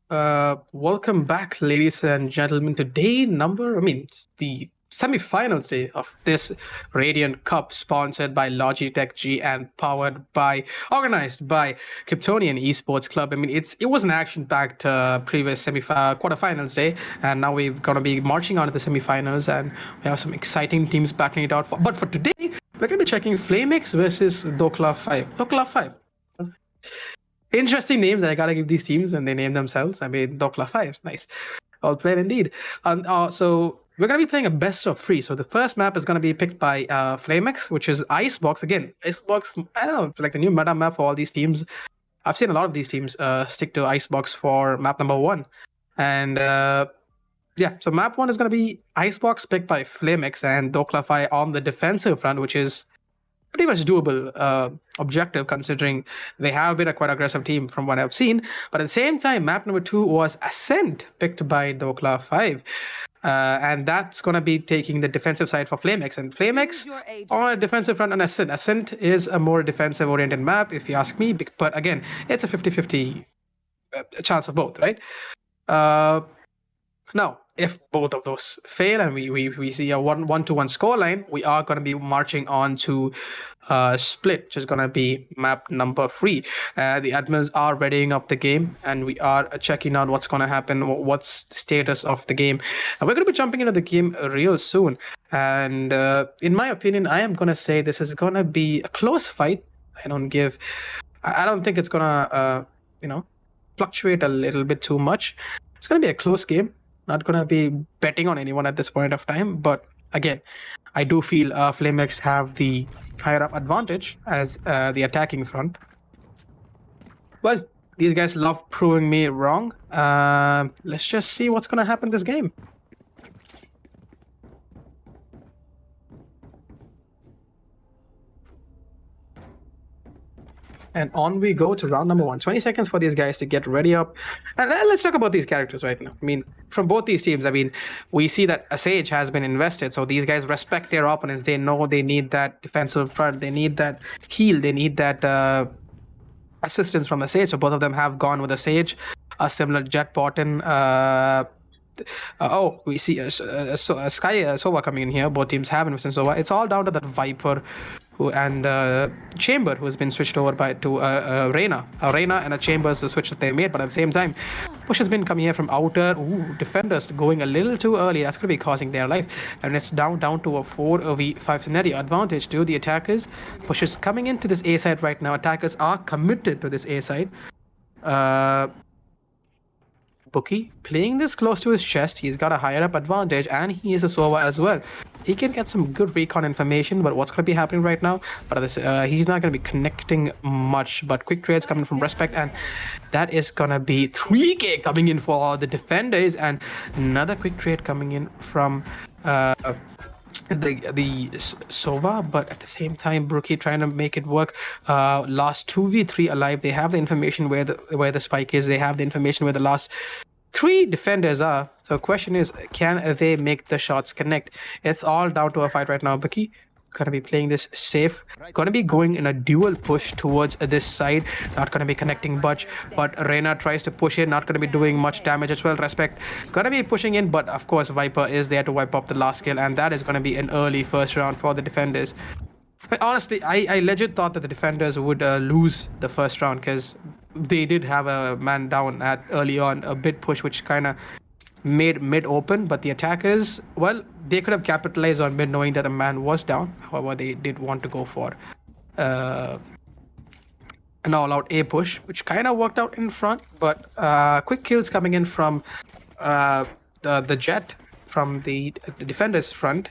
Welcome back, ladies and gentlemen, to it's the semi-finals day of this Radiant Cup, sponsored by Logitech G and organized by Kryptonian Esports Club. It was an action-packed previous quarterfinals day, and now we're gonna be marching on to the semi-finals, and we have some exciting teams battling it out. But for today, we're gonna be checking FlameX versus Dhokla 5. Dhokla 5. Interesting names. I gotta give these teams when they name themselves. Dhokla 5. Nice. Well played indeed. So we're gonna be playing a best of three. So the first map is gonna be picked by FlameX, which is Icebox. Again, Icebox, I don't know, like the new meta map for all these teams. I've seen a lot of these teams stick to Icebox for map number 1. And yeah, so map 1 is gonna be Icebox picked by FlameX and Dhokla 5 on the defensive front, which is pretty much doable objective considering they have been a quite aggressive team from what I've seen. But at the same time, map number 2 was Ascent picked by Dhokla 5. And that's going to be taking the defensive side for FlameX. And FlameX on a defensive front and Ascent. Ascent is a more defensive oriented map, if you ask me. But again, it's a 50-50 chance of both, right? Now, if both of those fail and we see a 1-1 scoreline, we are going to be marching on to Split, which is going to be map number 3. The admins are readying up the game, and we are checking out what's going to happen, what's the status of the game. And we're going to be jumping into the game real soon. And in my opinion, I am going to say this is going to be a close fight. I don't think it's going to, fluctuate a little bit too much. It's going to be a close game. Not going to be betting on anyone at this point of time, but again, I do feel FlameX have the higher up advantage as the attacking front. Well, these guys love proving me wrong. Let's just see what's going to happen this game. And on we go to round number 1. 20 seconds for these guys to get ready up. And let's talk about these characters right now. From both these teams, we see that a Sage has been invested. So these guys respect their opponents. They know they need that defensive front. They need that heal. They need that assistance from the Sage. So both of them have gone with a Sage. A similar Jet Botton. We see a Sky Sova coming in here. Both teams have invested in Sova. It's all down to that Viper and Chamber, who has been switched over to Reyna. Reyna and a Chamber is the switch that they made, but at the same time, push has been coming here from outer. Defenders going a little too early. That's going to be causing their life. And it's down to a 4v5 scenario. Advantage to the attackers. Push is coming into this A side right now. Attackers are committed to this A side. Bookie playing this close to his chest. He's got a higher up advantage, and he is a Sova as well. He can get some good recon information, but what's going to be happening right now? But he's not going to be connecting much. But quick trades coming from Respect, and that is going to be 3k coming in for the defenders, and another quick trade coming in from the Sova, but at the same time, Brookie trying to make it work. Last 2v3 alive. They have the information where the spike is. They have the information where the last 3 defenders are. So question is, can they make the shots connect? It's all down to a fight right now. Brookie gonna be playing this safe, gonna be going in a dual push towards this side, not gonna be connecting much, but Reyna tries to push in, not gonna be doing much damage as well. Respect gonna be pushing in, but of course Viper is there to wipe up the last kill, and that is gonna be an early first round for the defenders. But honestly, I legit thought that the defenders would lose the first round, because they did have a man down at early on, a bit push which kind of made mid open, but the attackers, well, they could have capitalized on mid knowing that the man was down. However, they did want to go for an all-out A push, which kind of worked out in front, but quick kills coming in from the Jet from the defenders front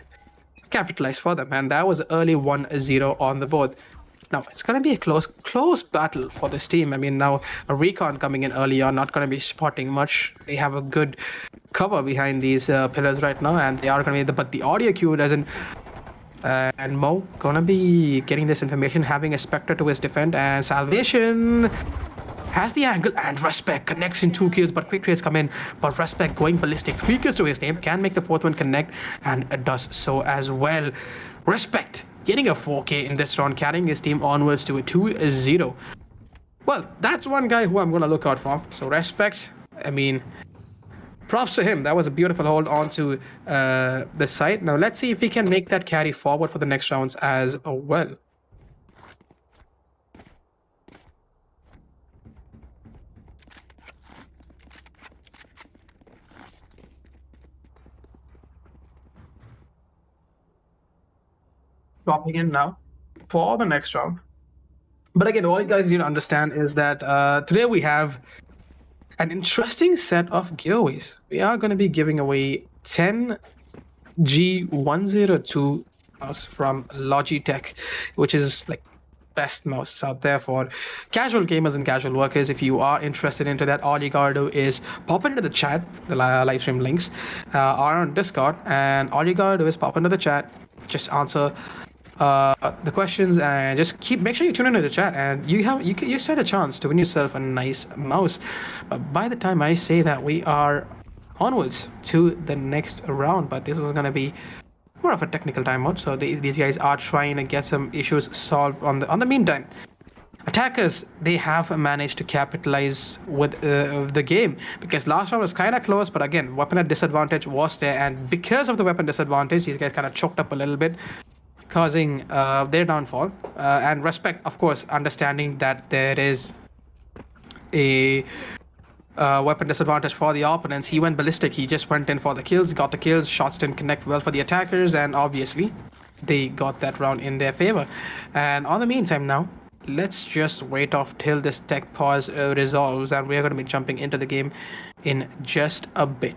capitalized for them, and that was early 1-0 on the board. Now, it's going to be a close battle for this team. Now a Recon coming in early on, not going to be spotting much. They have a good cover behind these pillars right now, and they are going to be, but the audio queue doesn't. And Mo going to be getting this information, having a Spectre to his defend, and Salvation has the angle, and Respect connects in 2 kills, but quick trades come in, but Respect going ballistic, 3 kills to his name, can make the 4th one connect, and it does so as well. Respect getting a 4k in this round, carrying his team onwards to a 2-0. Well, that's one guy who I'm going to look out for. So Respect, I mean, props to him. That was a beautiful hold on to the site. Now let's see if we can make that carry forward for the next rounds as well. Dropping in now for the next round. But again, all you guys need to understand is that today we have an interesting set of giveaways. We are going to be giving away 10 G102 mouse from Logitech, which is like best mouse out there for casual gamers and casual workers. If you are interested into that, all you gotta do is pop into the chat. The live stream links are on Discord, and all you gotta do is pop into the chat, just answer the questions, and just make sure you tune into the chat, and you stand a chance to win yourself a nice mouse. By the time I say that, we are onwards to the next round, but this is gonna be more of a technical timeout, so these guys are trying to get some issues solved on the meantime. Attackers, they have managed to capitalize with the game, because last round was kind of close, but again, weapon at disadvantage was there, and because of the weapon disadvantage, these guys kind of choked up a little bit, causing their downfall. And respect, of course, understanding that there is a weapon disadvantage for the opponents. He went ballistic. He just went in for the kills, got the kills. Shots didn't connect well for the attackers, and obviously they got that round in their favor. And on the meantime now, let's just wait off till this tech pause resolves, and we're going to be jumping into the game in just a bit.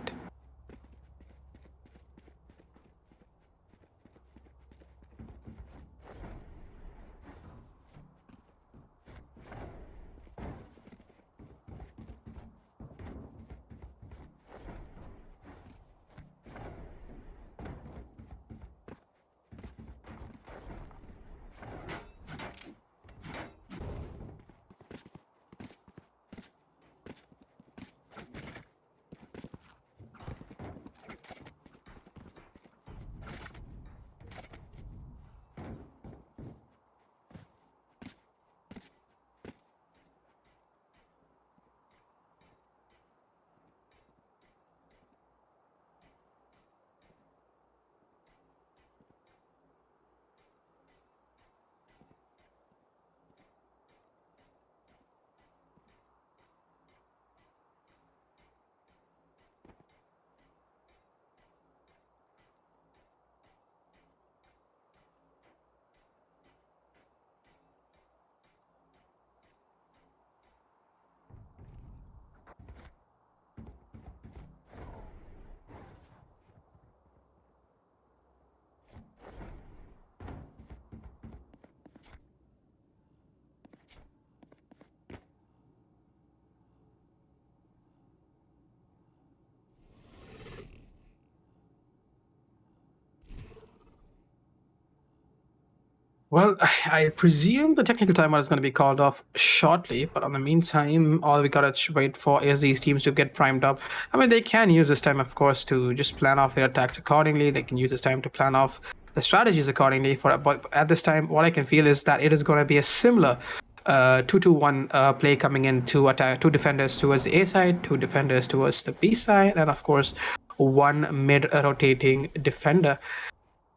Well, I presume the technical timeout is going to be called off shortly, but in the meantime, all we gotta wait for is these teams to get primed up. I mean, they can use this time, of course, to just plan off their attacks accordingly. They can use this time to plan off the strategies accordingly. But at this time, what I can feel is that it is going to be a similar 2-2-1 play coming in. Two defenders towards the A side, two defenders towards the B side, and of course, one mid-rotating defender.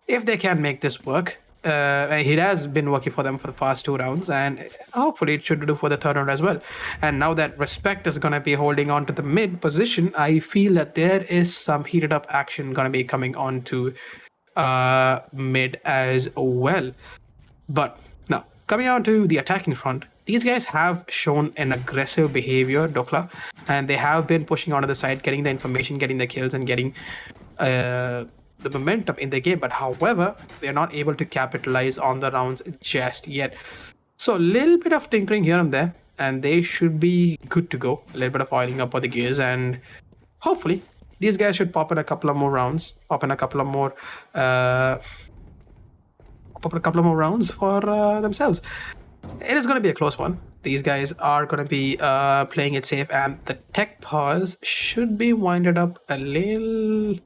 If they can make this work, it has been working for them for the past 2 rounds, and hopefully it should do for the 3rd round as well. And now that Respect is going to be holding on to the mid position, I feel that there is some heated up action going to be coming on to mid as well. But now, coming on to the attacking front, these guys have shown an aggressive behavior, Dhokla, and they have been pushing onto the side, getting the information, getting the kills, and getting the momentum in the game. But however, they're not able to capitalize on the rounds just yet. So a little bit of tinkering here and there, and they should be good to go. A little bit of oiling up of the gears, and hopefully these guys should pop in a couple of more rounds, pop in a couple of more rounds for themselves. It is going to be a close one. These guys are going to be playing it safe, and the tech pause should be winded up a little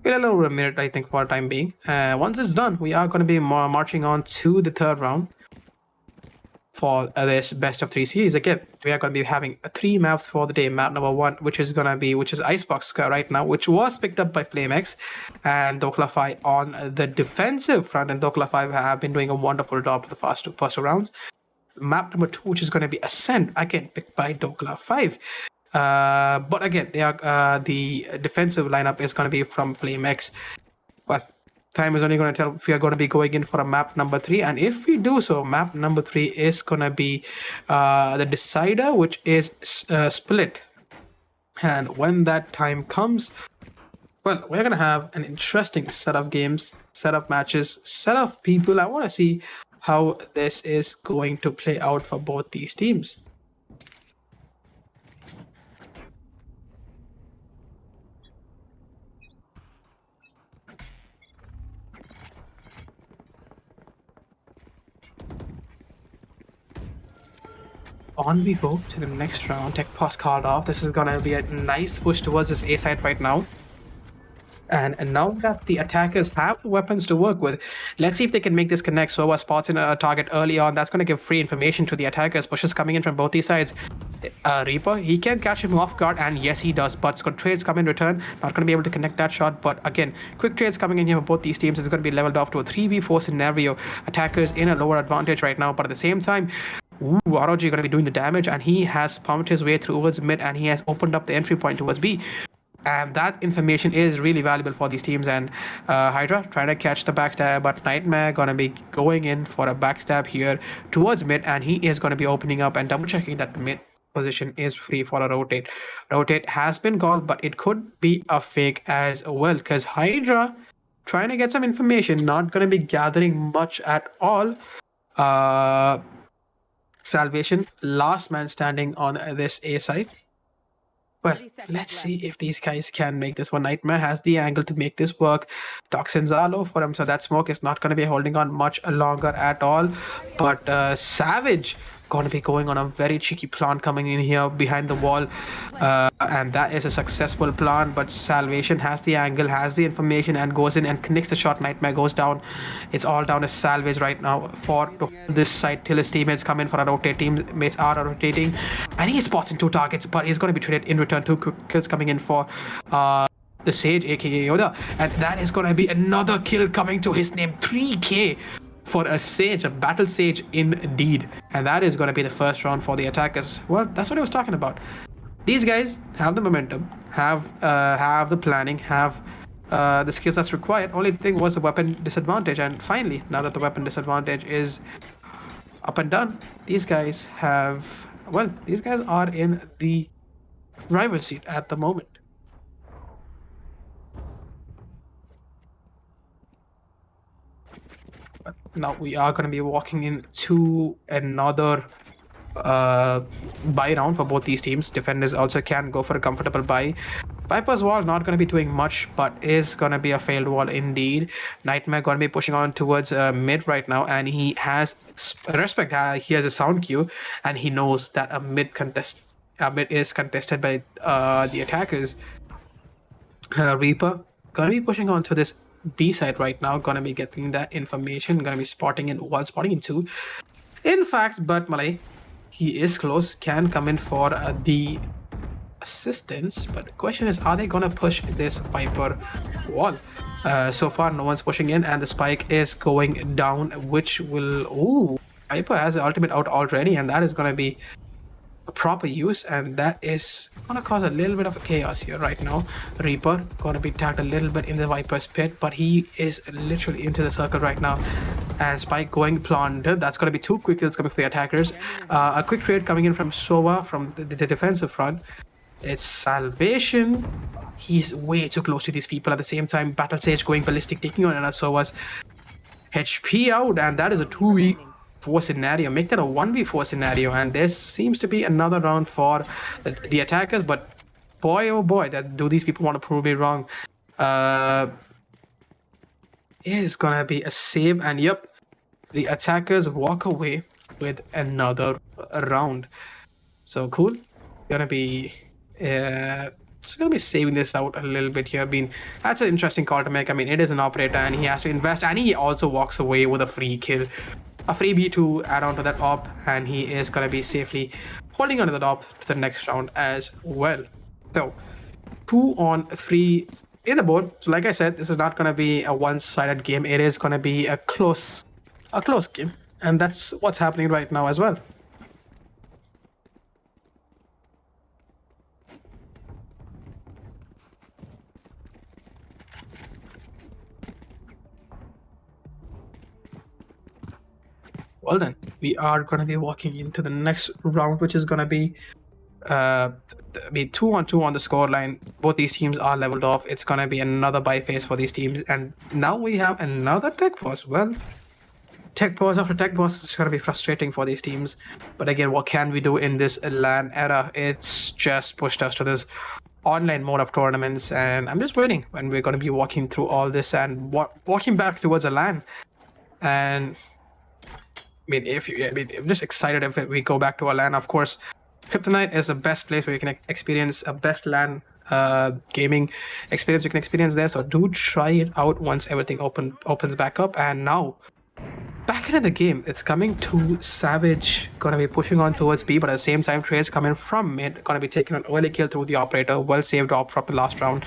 over a minute, I think, for the time being. Once it's done, we are going to be marching on to the 3rd round. for this best of 3 series. Again, we are going to be having 3 maps for the day. Map number 1, which is Icebox right now, which was picked up by FlameX, and Dhokla 5 on the defensive front. And Dhokla 5 have been doing a wonderful job for the first two rounds. Map number 2, which is going to be Ascent, again picked by Dhokla 5. But again, they are the defensive lineup is going to be from FlameX. But time is only going to tell if we are going to be going in for a map number 3, and if we do so, map number 3 is going to be the decider, which is Split. And when that time comes, well, we're going to have an interesting set of games, set of matches, set of people. I want to see how this is going to play out for both these teams. On we go to the next round. Tech pass called off. This is gonna be a nice push towards this A side right now. And now that the attackers have the weapons to work with, let's see if they can make this connect. Sova spots in a target early on. That's going to give free information to the attackers. Pushes coming in from both these sides. Reaper, he can catch him off guard, and yes, he does. But good trades come in return. Not going to be able to connect that shot. But again, quick trades coming in here for both these teams. It's going to be leveled off to a 3v4 scenario. Attackers in a lower advantage right now. But at the same time, ROG going to be doing the damage, and he has pumped his way towards mid, and he has opened up the entry point towards B. And that information is really valuable for these teams. And Hydra trying to catch the backstab, but Nightmare gonna be going in for a backstab here towards mid, and he is gonna be opening up and double checking that the mid position is free for a rotate. Rotate has been called, but it could be a fake as well, because Hydra trying to get some information, not gonna be gathering much at all. Salvation, last man standing on this A side. But let's see if these guys can make this one. Nightmare has the angle to make this work. Toxins are low for him, so that smoke is not going to be holding on much longer at all. But Savage going to be going on a very cheeky plant coming in here behind the wall. And that is a successful plant, but Salvation has the angle, has the information, and goes in and connects the shot. Nightmare goes down. It's all down to Salvage right now for this side till his teammates come in for a rotate. Teammates are rotating, and he spots in 2 targets, but he's going to be traded in return. 2 quick kills coming in for the Sage, aka Yoda, and that is going to be another kill coming to his name. 3k for a Sage, a battle Sage indeed. And that is going to be the first round for the attackers. Well, that's what I was talking about. These guys have the momentum, have the planning, have the skills that's required. Only thing was the weapon disadvantage. And finally, now that the weapon disadvantage is up and done, these guys are in the driver's seat at the moment. But now we are going to be walking into another buy round for both these teams. Defenders also can go for a comfortable buy. Viper's wall not going to be doing much, but is going to be a failed wall indeed. Nightmare going to be pushing on towards mid right now, and he has respect. He has a sound cue, and he knows that a mid is contested by the attackers. Reaper going to be pushing on to this B side right now. Going to be getting that information. Going to be spotting in 2. In fact, but Malay, he is close, can come in for the assistance, but the question is, are they gonna push this Viper wall? So far no one's pushing in, and the spike is going down, which will Viper has the ultimate out already, and that is gonna be a proper use, and that is gonna cause a little bit of chaos here right now. Reaper gonna be tagged a little bit in the Viper's pit, but he is literally into the circle right now. And Spike going planted. That's gonna be 2 quick kills coming for the attackers. A quick trade coming in from Sova from the defensive front. It's Salvation. He's way too close to these people. At the same time, Battle Sage going ballistic, taking on another Sova's HP out, and that is a 2v4 scenario. Make that a 1v4 scenario, and this seems to be another round for the attackers. But boy, oh boy, do these people want to prove me wrong? Is gonna be a save, and yep, the attackers walk away with another round. So cool. Gonna be it's gonna be saving this out a little bit here. That's an interesting call to make. I mean, it is an operator, and he has to invest, and he also walks away with a free kill. a freebie to add on to that op, and he is going to be safely holding onto the op to the next round as well. So 2-on-3 in the board. So like I said, this is not going to be a one-sided game. It is going to be a close game, and that's what's happening right now as well. Well then, we are going to be walking into the next round, which is going to be 2-on-2 on the scoreline. Both these teams are leveled off. It's going to be another buy phase for these teams, and now we have another tech pause. Well, tech pause after tech pause is going to be frustrating for these teams, but again, what can we do in this LAN era? It's just pushed us to this online mode of tournaments, and I'm just waiting when we're going to be walking through all this and walking back towards a LAN. And I'm just excited if we go back to a LAN. Of course, Kryptonite is the best place where you can experience a best LAN gaming experience you can experience there. So do try it out once everything opens back up. And now, back into the game, it's coming to Savage, gonna be pushing on towards B, but at the same time, trades coming from mid, gonna be taking an early kill through the operator, well saved op from the last round.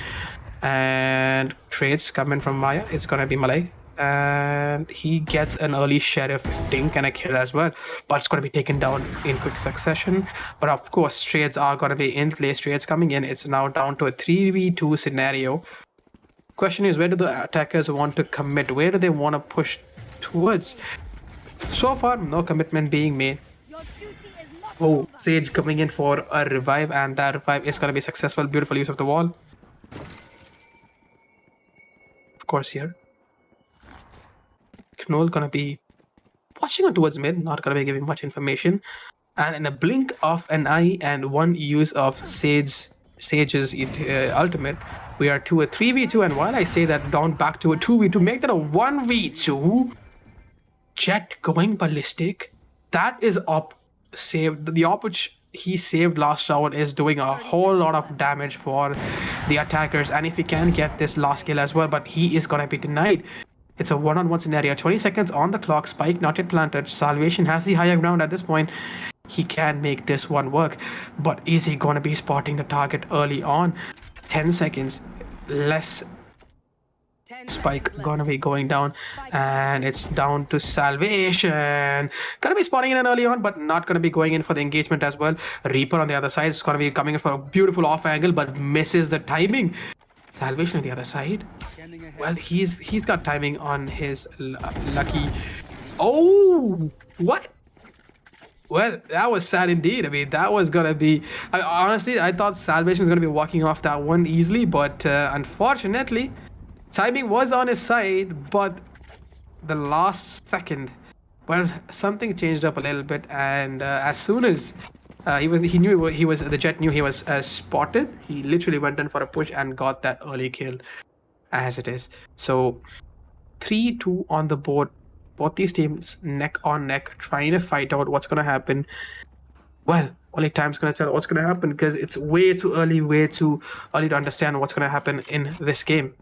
And trades coming from Maya, it's gonna be Malay. And he gets an early sheriff dink and a kill as well, but it's going to be taken down in quick succession. But of course, trades are going to be in place. Trades coming in. It's now down to a 3v2 scenario. Question is, where do the attackers want to commit? Where do they want to push towards? So far, no commitment being made. Oh, Sage coming in for a revive, and that revive is going to be successful. Beautiful use of the wall. Of course, here Knoll gonna be watching on towards mid, not gonna be giving much information. And in a blink of an eye and one use of Sage's ultimate, we are to a 3v2. And while I say that, down back to a 2v2, make that a 1v2. Jet going ballistic. That is op saved. The op which he saved last round is doing a whole lot of damage for the attackers. And if he can get this last kill as well, but he is gonna be denied. It's a one-on-one scenario. 20 seconds on the clock. Spike not yet planted. Salvation has the higher ground at this point. He can make this one work. But is he going to be spotting the target early on? 10 seconds. Less. Spike going to be going down. And it's down to Salvation. Going to be spotting in early on, but not going to be going in for the engagement as well. Reaper on the other side is going to be coming in for a beautiful off angle, but misses the timing. Salvation on the other side. Well, he's got timing on his lucky. Oh, what? Well, that was sad indeed. I mean, that was gonna be. Honestly, I thought Salvation was gonna be walking off that one easily, but unfortunately, timing was on his side. But the last second, well, something changed up a little bit, and as soon as the Jet knew he was spotted, he literally went in for a push and got that early kill as it is. So 3-2 on the board. Both these teams neck on neck, trying to fight out what's going to happen. Well, only time's going to tell what's going to happen, because it's way too early to understand what's going to happen in this game.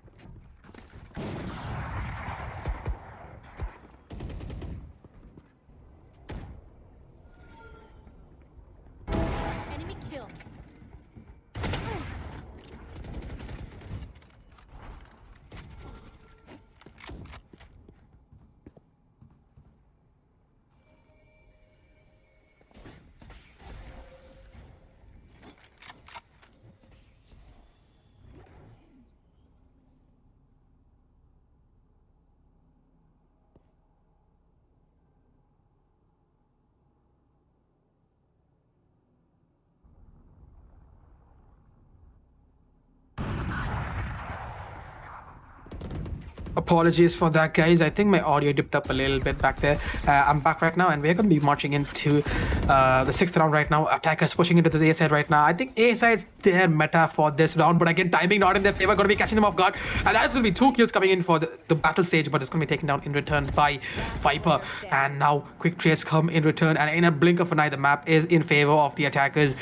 Apologies for that, guys. I think my audio dipped up a little bit back there. I'm back right now, and we're going to be marching into the 6th round right now. Attackers pushing into the A side right now. I think A side's their meta for this round, but again, timing not in their favor. Going to be catching them off guard, and that's going to be 2 kills coming in for the battle stage, but it's going to be taken down in return by Viper. And now quick trades come in return, and in a blink of an eye, the map is in favor of the attackers.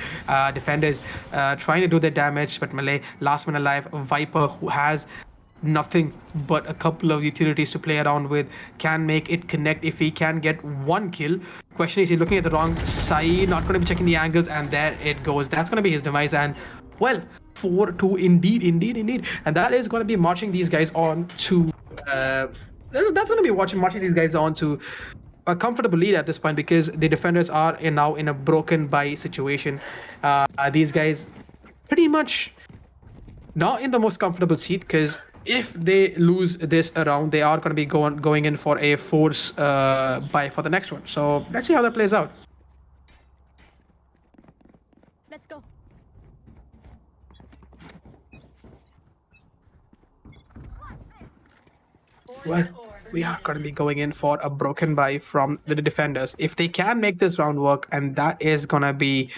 Defenders trying to do their damage, but Malay last man alive. Viper, who has nothing but a couple of utilities to play around with, can make it connect if he can get one kill. Question is, he's looking at the wrong side, not going to be checking the angles, and there it goes. That's going to be his demise, and well, 4-2 indeed. And that is going to be marching these guys on to that's going to be marching these guys on to a comfortable lead at this point, because the defenders are now in a broken by situation. These guys pretty much not in the most comfortable seat, because if they lose this round, they are going to be going in for a force buy for the next one. So let's see how that plays out. Let's go. Well, we are going to be going in for a broken buy from the defenders. If they can make this round work, and that is going to be,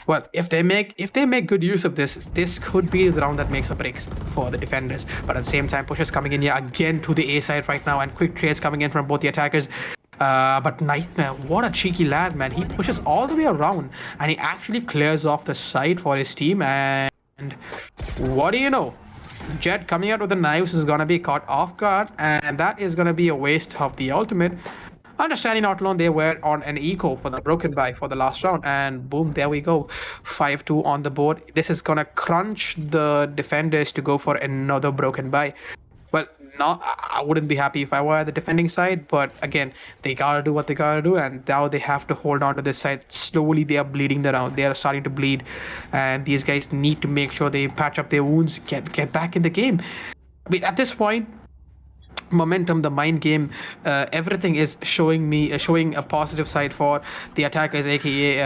well, if they make good use of this could be the round that makes or breaks for the defenders. But at the same time, pushes coming in here again to the A side right now, and quick trades coming in from both the attackers. But Nightmare, what a cheeky lad, man. He pushes all the way around, and he actually clears off the side for his team. And what do you know? Jet coming out with the knives is going to be caught off guard, and that is going to be a waste of the ultimate. Understanding not alone, they were on an eco for the broken buy for the last round, and boom, there we go. 5-2 on the board. This is going to crunch the defenders to go for another broken buy. Well, I wouldn't be happy if I were the defending side, but again, they gotta do what they gotta do, and now they have to hold on to this side. Slowly, they are bleeding the round. They are starting to bleed, and these guys need to make sure they patch up their wounds, get back in the game. I mean, at this point, momentum, the mind game, everything is showing a positive side for the attackers, aka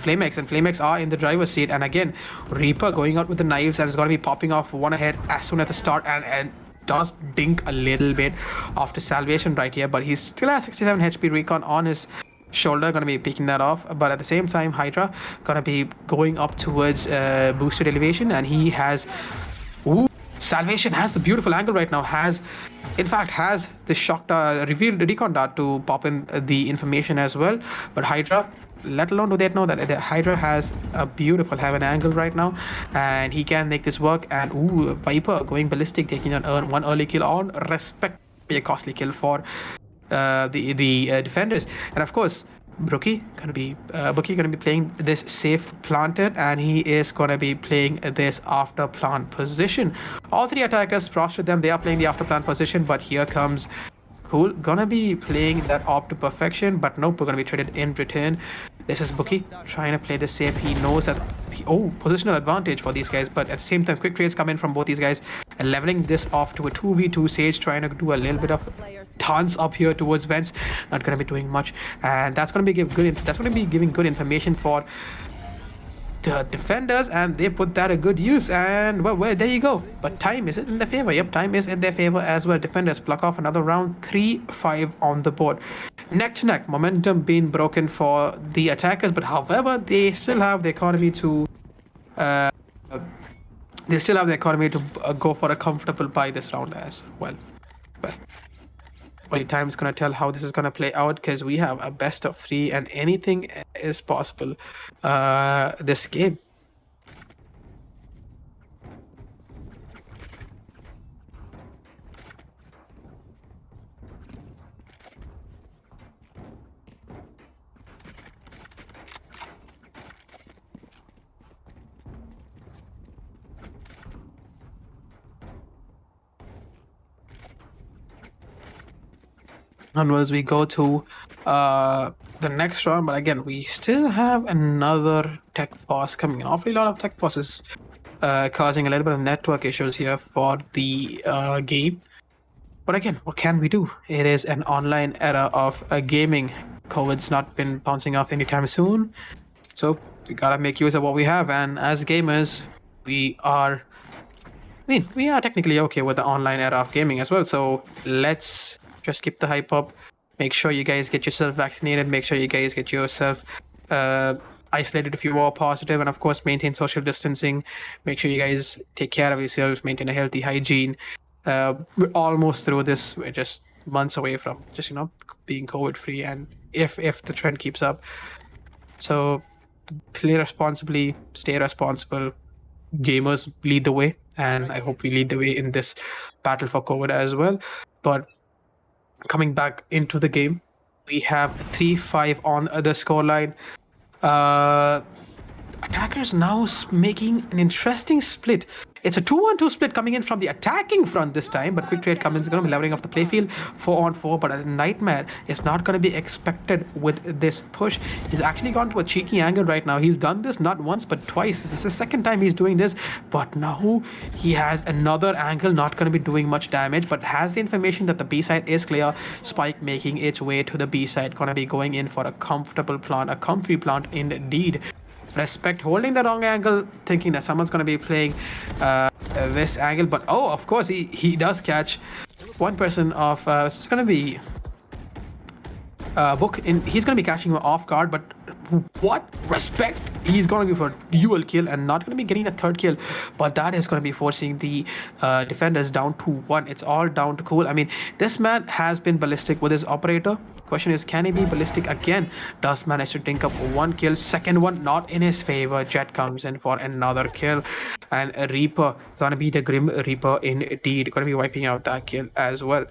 Flamex, and Flamex are in the driver's seat. And again, Reaper going out with the knives, and is going to be popping off one ahead as soon as the start, and does dink a little bit after salvation right here, but he's still at 67 HP recon on his shoulder, gonna be picking that off. But at the same time, Hydra gonna be going up towards boosted elevation, and he has salvation has the beautiful angle right now, has the shock revealed recon dart to pop in the information as well. But Hydra, let alone do they know that the Hydra has a beautiful heaven angle right now, and he can make this work. And Viper going ballistic, taking on one early kill on respect, a costly kill for the defenders. And of course, Brookie gonna be playing this safe planted, and he is gonna be playing this after plant position. All three attackers, props to them, they are playing the after plant position. But here comes Cool, gonna be playing that op to perfection, but nope, we're gonna be traded in return. This is Bookie trying to play this safe. He knows that positional advantage for these guys, but at the same time, quick trades come in from both these guys, and leveling this off to a 2v2. Sage trying to do a little bit of dance up here towards vents, not gonna be doing much, and that's gonna be giving good information for the defenders, and they put that a good use. And well, there you go. But time is in their favor. Yep, time is in their favor as well. Defenders pluck off another round. 3-5 on the board. Neck to neck, momentum being broken for the attackers, but however, they still have the economy to go for a comfortable buy this round as well. But only time is going to tell how this is going to play out, because we have a best of 3 and anything is possible this game. Onwards we go to the next round, but again, we still have another tech pause coming in. Awfully lot of tech pauses causing a little bit of network issues here for the game. But again, what can we do? It is an online era of gaming. COVID's not been bouncing off anytime soon, so we gotta make use of what we have. And as gamers, we are technically okay with the online era of gaming as well. So let's just keep the hype up. Make sure you guys get yourself vaccinated. Make sure you guys get yourself isolated if you are positive, and of course maintain social distancing. Make sure you guys take care of yourselves, maintain a healthy hygiene. We're almost through this. We're just months away from just being COVID free, and if the trend keeps up. So play responsibly, stay responsible. Gamers lead the way. and I hope we lead the way in this battle for COVID as well. But coming back into the game, we have 3-5 on the scoreline. Attackers now making an interesting split. It's a 2-1-2 split coming in from the attacking front this time, but Quick Trade comes in, is going to be leveling off the playfield 4-on-4, but a Nightmare is not going to be expected with this push. He's actually gone to a cheeky angle right now. He's done this not once but twice. This is the second time he's doing this, but now he has another angle, not going to be doing much damage, but has the information that the B side is clear. Spike making its way to the B side, going to be going in for a comfortable plant, a comfy plant indeed. Respect holding the wrong angle, thinking that someone's going to be playing this angle, but oh, of course he does catch one person off. It's going to be Book in. He's going to be catching him off guard, but what respect, he's going to be for dual kill and not going to be getting a third kill, but that is going to be forcing the defenders down to 1. It's all down to Cool. I mean, this man has been ballistic with his operator. Question is, can he be ballistic again? Does manage to think up 1 kill. Second one not in his favor. Jet comes in for another kill, and Reaper gonna be the Grim Reaper indeed, gonna be wiping out that kill as well.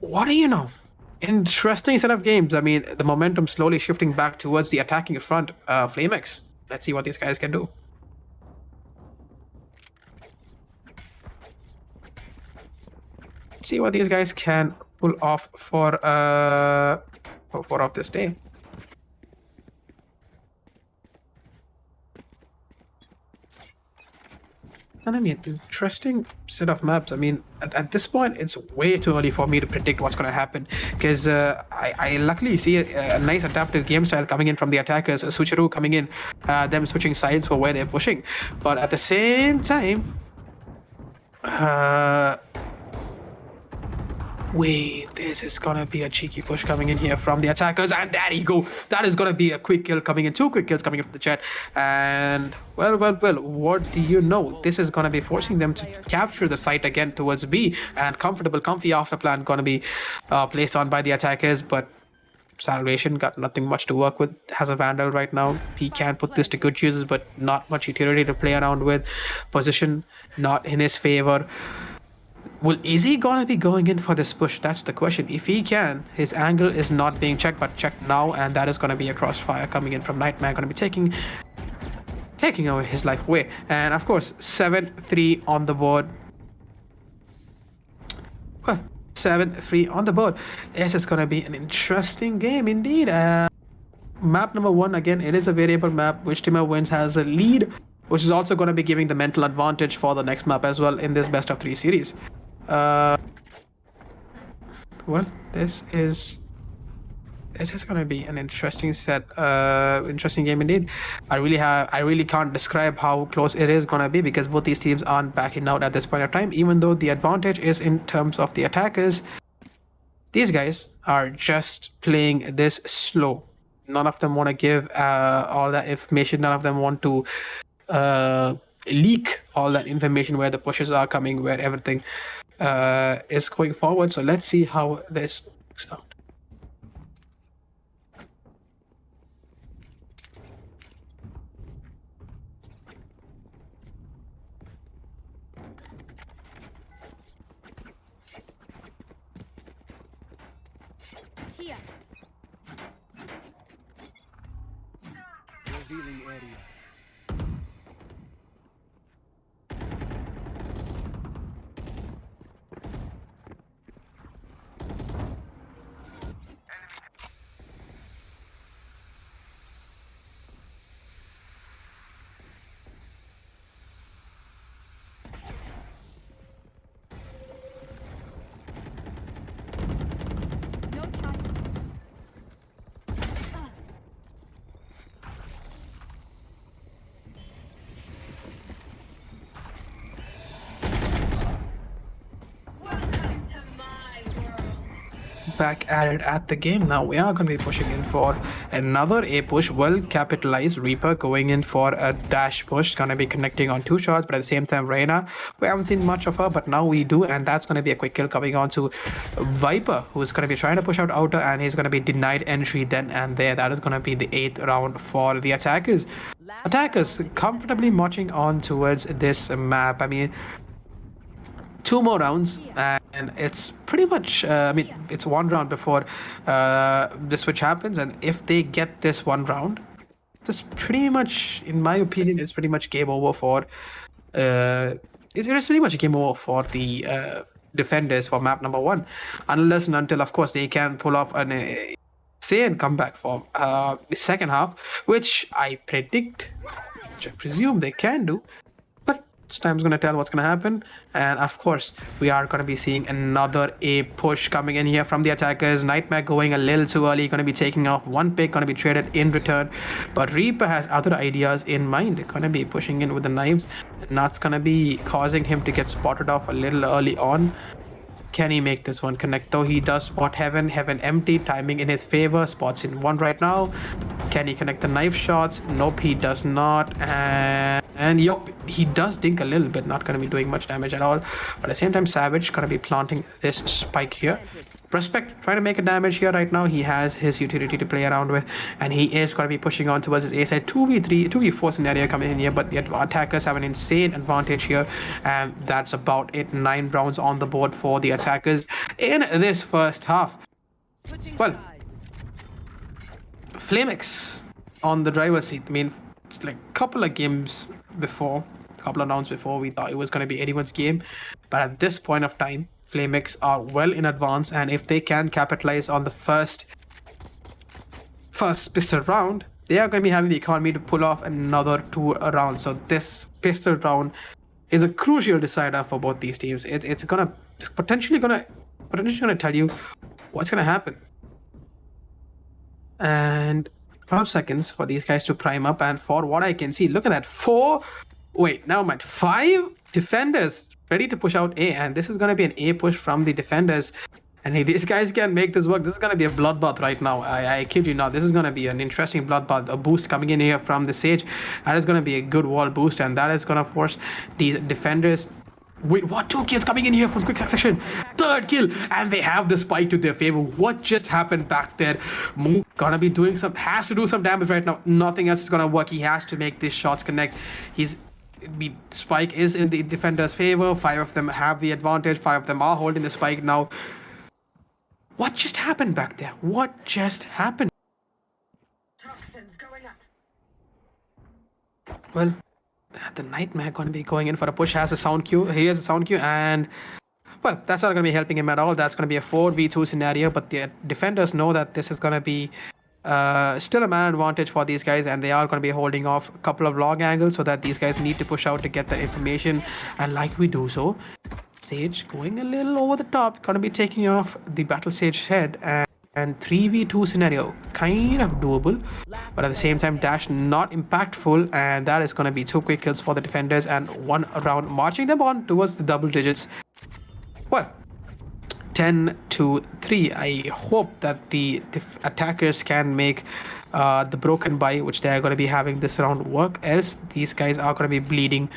What do you know? Interesting set of games. I mean, the momentum slowly shifting back towards the attacking front. Flamex, let's see what these guys can do. Let's see what these guys can pull off for of this day. And I mean, interesting set of maps. I mean, at this point, it's way too early for me to predict what's going to happen, because I luckily see a nice adaptive game style coming in from the attackers, a switcheroo coming in, them switching sides for where they're pushing. But at the same time, wait, this is gonna be a cheeky push coming in here from the attackers, and there you go. That is gonna be a quick kill coming in, 2 quick kills coming in from the chat, and well, what do you know? This is gonna be forcing them to capture the site again towards B, and comfy after plan gonna be placed on by the attackers, but Salvation got nothing much to work with. Has a Vandal right now. He can put this to good uses, but not much utility to play around with. Position not in his favor. Well, is he gonna be going in for this push? That's the question. If he can, his angle is not being checked, but checked now, and that is gonna be a crossfire coming in from Nightmare, gonna be taking away his life away. And of course, 7-3 on the board. Well, 7-3 on the board. This is gonna be an interesting game indeed. Map number 1, again, it is a variable map. Which team wins has a lead, which is also going to be giving the mental advantage for the next map as well in this best of 3 series. Well, this is going to be an interesting interesting game indeed. I really can't describe how close it is going to be, because both these teams aren't backing out at this point of time. Even though the advantage is in terms of the attackers, these guys are just playing this slow. None of them want to give all that information. None of them want to leak all that information, where the pushes are coming, where everything is going forward. So let's see how this works out. Here. Revealing area. No time. back at it at the game. Now we are going to be pushing in for another A push. Well capitalized. Reaper going in for a dash push. Going to be connecting on 2 shots, but at the same time, Reyna, we haven't seen much of her, but now we do, and that's going to be a quick kill coming on to Viper, who's going to be trying to push out outer, and he's going to be denied entry then and there. That is going to be the 8th round for the attackers. Attackers comfortably marching on towards this map. I mean, 2 more rounds and it's pretty much it's 1 round before the switch happens, and if they get this 1 round, it's pretty much, in my opinion, it's pretty much game over for it's pretty much a game over for the defenders for map number 1, unless and until, of course, they can pull off an insane comeback for the second half, which I predict, which I presume they can do. Time's gonna tell what's gonna happen, and of course we are gonna be seeing another A push coming in here from the attackers. Nightmare going a little too early, gonna be taking off 1 pick, gonna be traded in return, but Reaper has other ideas in mind. Gonna be pushing in with the knives, and that's gonna be causing him to get spotted off a little early on. Can he make this one connect though? He does spot Heaven empty, timing in his favor, spots in 1 right now. Can he connect the knife shots? Nope, he does not. And yup, he does dink a little bit, not going to be doing much damage at all. But at the same time, Savage going to be planting this spike here. Prospect trying to make a damage here right now. He has his utility to play around with, and he is going to be pushing on towards his A side. 2v3, 2v4 scenario coming in here, but the attackers have an insane advantage here, and that's about it. 9 rounds on the board for the attackers in this first half. Well, Flamex on the driver's seat. I mean, it's like a couple of games before, a couple of rounds before, we thought it was going to be anyone's game, but at this point of time, Flamex are well in advance, and if they can capitalize on the first pistol round, they are going to be having the economy to pull off another 2 rounds. So this pistol round is a crucial decider for both these teams. It's potentially gonna tell you what's gonna happen. And 12 seconds for these guys to prime up, and for what I can see, look at that, 5 defenders ready to push out A, and this is going to be an A push from the defenders, and hey, these guys can make this work. This is going to be a bloodbath right now. I kid you not, this is going to be an interesting bloodbath. A boost coming in here from the Sage, that is going to be a good wall boost, and that is going to force these defenders. Wait, what? 2 kills coming in here from quick succession. 3rd kill, and they have the spike to their favor. What just happened back there? Mook gonna be doing has to do some damage right now. Nothing else is gonna work. He has to make these shots connect. Spike is in the defender's favor. 5 of them have the advantage. 5 of them are holding the spike now. What just happened back there? What just happened? Toxins going up. Well, the Nightmare going to be going in for a push. Has a sound cue. He has a sound cue, and well, that's not going to be helping him at all. That's going to be a 4v2 scenario, but the defenders know that this is going to be still a man advantage for these guys, and they are going to be holding off a couple of long angles so that these guys need to push out to get the information. And like we do so, Sage going a little over the top, going to be taking off the Battle Sage head, and 3v2 scenario kind of doable, but at the same time dash not impactful, and that is going to be 2 quick kills for the defenders and 1 round, marching them on towards the double digits. Well, 10-3. I hope that the attackers can make the broken buy, which they are going to be having this round, work, else these guys are going to be bleeding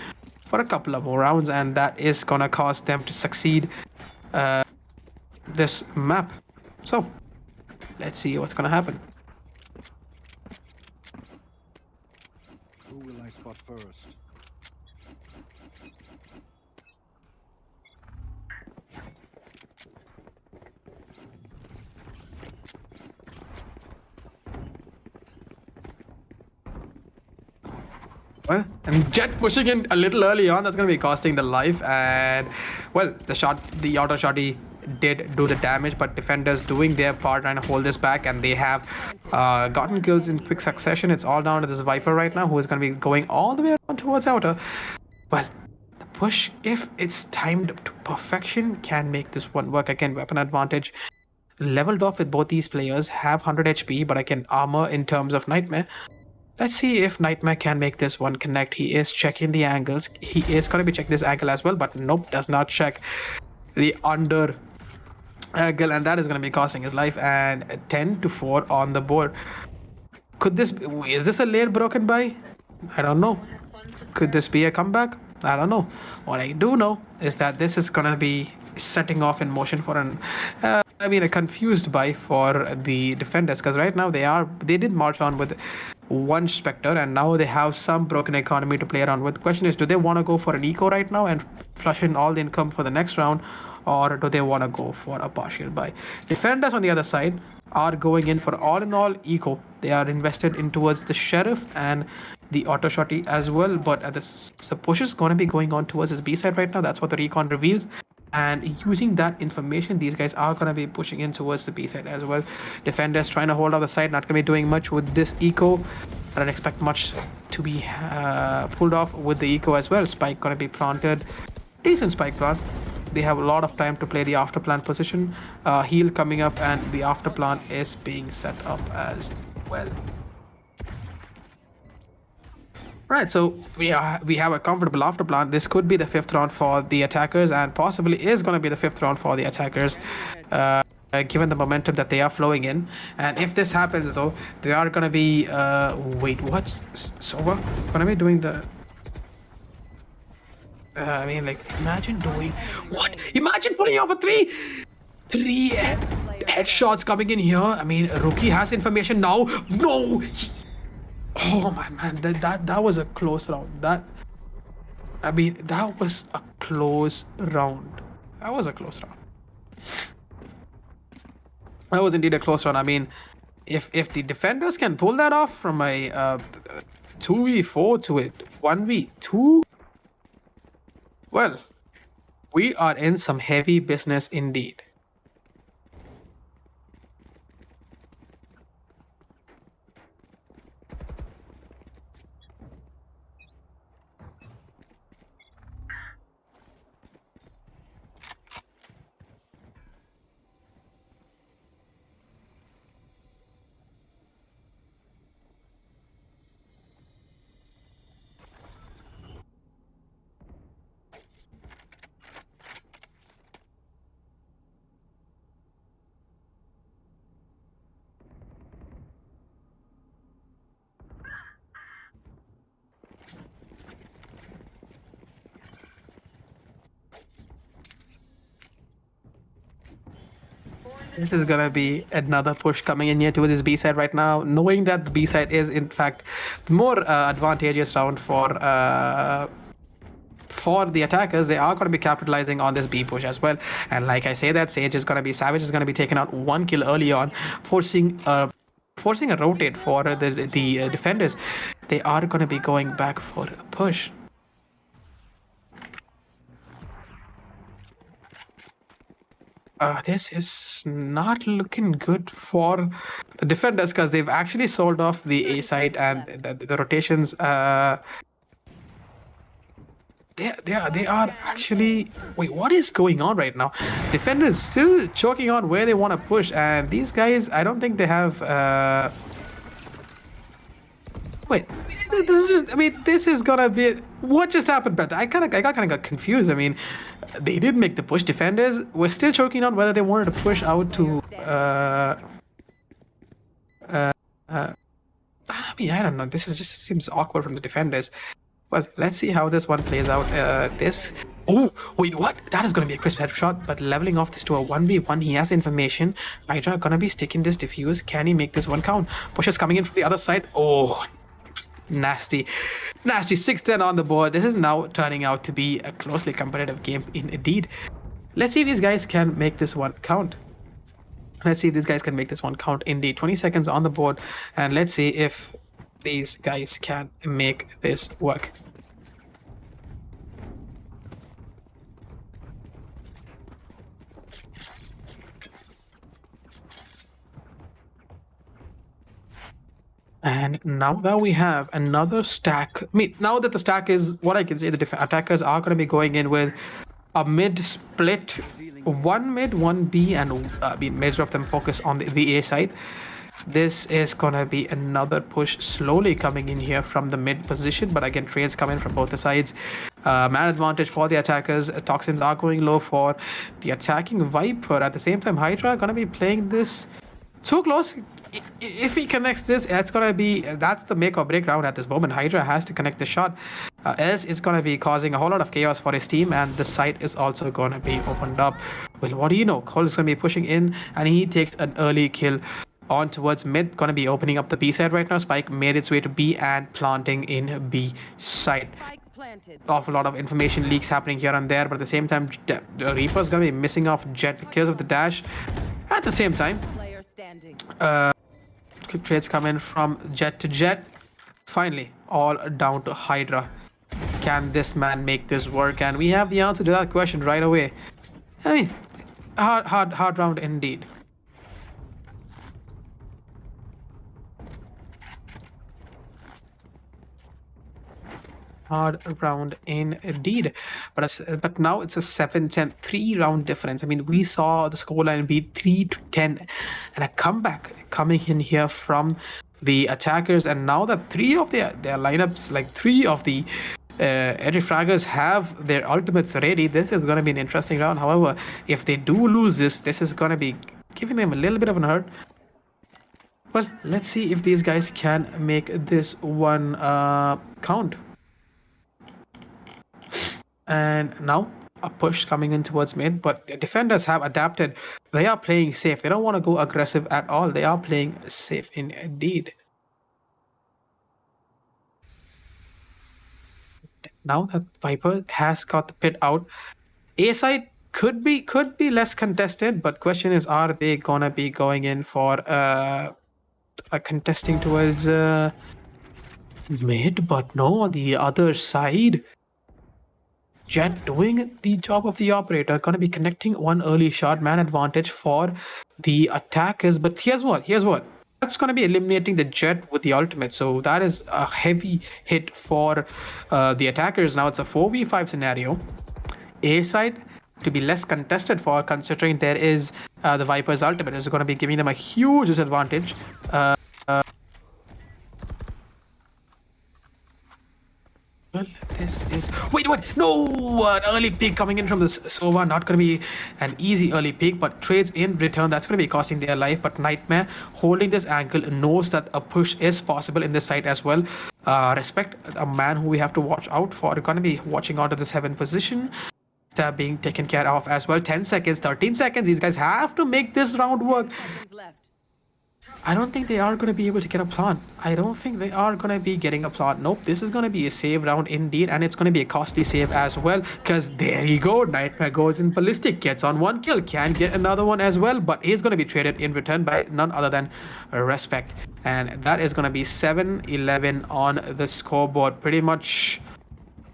for a couple of more rounds, and that is going to cause them to succeed this map. So let's see what's gonna happen. Who will I spot first? Well, and Jet pushing in a little early on, that's gonna be costing the life, and well, the auto shotty did do the damage, but defenders doing their part trying to hold this back, and they have gotten kills in quick succession. It's all down to this Viper right now, who is going to be going all the way around towards outer. Well, the push, if it's timed to perfection, can make this one work. Again, weapon advantage leveled off with both these players, have 100 HP, but I can armor in terms of Nightmare. Let's see if Nightmare can make this one connect. He is checking the angles. He is going to be checking this angle as well, but nope, does not check the under Gil, and that is going to be costing his life. And 10-4 on the board. Is this a layer broken by? I don't know. Could this be a comeback? I don't know. What I do know is that this is gonna be setting off in motion for a confused buy for the defenders, because right now they did march on with one Spectre, and now they have some broken economy to play around with. The question is, do they want to go for an eco right now and flush in all the income for the next round, or do they want to go for a partial buy? Defenders on the other side are going in for all in all eco. They are invested in towards the Sheriff and the auto shotty as well, but the push is going to be going on towards his B side right now. That's what the recon reveals, and using that information, these guys are going to be pushing in towards the B side as well. Defenders trying to hold out the side, not going to be doing much with this eco. I don't expect much to be pulled off with the eco as well. Spike going to be planted, decent spike plant. They have a lot of time to play the after plant position. Heal coming up, and the after plant is being set up as well. Right, so we have a comfortable after plant. This could be the 5th round for the attackers, and possibly is going to be the 5th round for the attackers, given the momentum that they are flowing in. And if this happens, though, they are going to be wait, what? So we're going to be doing the imagine doing what? Imagine pulling off a three headshots coming in here. I mean, Rookie has information now. No. Oh my man, that was a close round. That was a close round. That was a close round. That was indeed a close round. I mean, if the defenders can pull that off from a 2v4 to a 1v2, well, we are in some heavy business indeed. This is gonna be another push coming in here towards his B side right now, knowing that the B side is in fact the more advantageous round for the attackers. They are going to be capitalizing on this B push as well. And like I say, that Savage is going to be taken out 1 kill early on, forcing a rotate for the defenders. They are going to be going back for a push. This is not looking good for the defenders, because they've actually sold off the A side, and the rotations. They are actually. Wait, what is going on right now? Defenders still choking on where they want to push, and these guys, I don't think they have. Wait, this is gonna be. What just happened, Beth? I got confused. I mean, they did make the push. Defenders were still choking on whether they wanted to push out to. I don't know. This is just seems awkward from the defenders. Well, let's see how this one plays out. Oh, wait, what? That is going to be a crisp headshot, but leveling off this to a 1v1, he has information. Hydra going to be sticking this diffuse. Can he make this one count? Pushes coming in from the other side. Oh, nasty. 6-10 on the board. This is now turning out to be a closely competitive game indeed. Let's see if these guys can make this one count. Indeed. 20 seconds on the board, and let's see if these guys can make this work. And now that we have another stack, now that the stack is what I can say, the attackers are going to be going in with a mid split, one mid, one B, and major of them focus on the A side. This is gonna be another push slowly coming in here from the mid position, but again, trades come in from both the sides. Man advantage for the attackers. Toxins are going low for the attacking Viper. At the same time, Hydra gonna be playing this too close. If he connects this, it's gonna be that's the make or break round at this moment. Hydra has to connect the shot, else it's gonna be causing a whole lot of chaos for his team, and the site is also gonna be opened up. Well, what do you know? Cole is gonna be pushing in, and he takes an early kill on towards mid. Gonna be opening up the B side right now. Spike made its way to B and planting in B side. Awful lot of information leaks happening here and there, but at the same time, the Reaper's gonna be missing off Jet because of the dash. At the same time, quick trades come in from Jet to Jet. Finally, all down to Hydra. Can this man make this work? And we have the answer to that question right away. I mean, hard round indeed. Hard round indeed, but now it's a 7-10 3-round difference. I mean, we saw the scoreline be 3-10 and a comeback coming in here from the attackers, and now that three of their lineups, like three of the edge fraggers have their ultimates ready, this is going to be an interesting round. However, if they do lose this is going to be giving them a little bit of an hurt. Well, let's see if these guys can make this one count. And now a push coming in towards mid, but the defenders have adapted. They are playing safe. They don't want to go aggressive at all. They are playing safe indeed. Now that Viper has got the pit out, A side could be less contested, but question is, are they gonna be going in for contesting towards mid? But no, on the other side, Jet doing the job of the operator, gonna be connecting one early shot, man advantage for the attackers. But here's what, that's gonna be eliminating the Jet with the ultimate, so that is a heavy hit for the attackers. Now it's a 4v5 scenario. A side to be less contested for, considering there is the Viper's ultimate is gonna be giving them a huge disadvantage. Well, this is... Wait, no! An early peek coming in from this Sova. Not going to be an easy early peek, but trades in return. That's going to be costing their life. But Nightmare, holding this ankle, knows that a push is possible in this site as well. Respect a man who we have to watch out for. We're going to be watching out of this heaven position. Being taken care of as well. 10 seconds, 13 seconds. These guys have to make this round work. I don't think they are going to be able to get a plant. I don't think they are going to be getting a plant. Nope, this is going to be a save round indeed, and it's going to be a costly save as well, because there you go, Nightmare goes in ballistic, gets on one kill, can get another one as well, but is going to be traded in return by none other than Respect, and that is going to be 7-11 on the scoreboard. Pretty much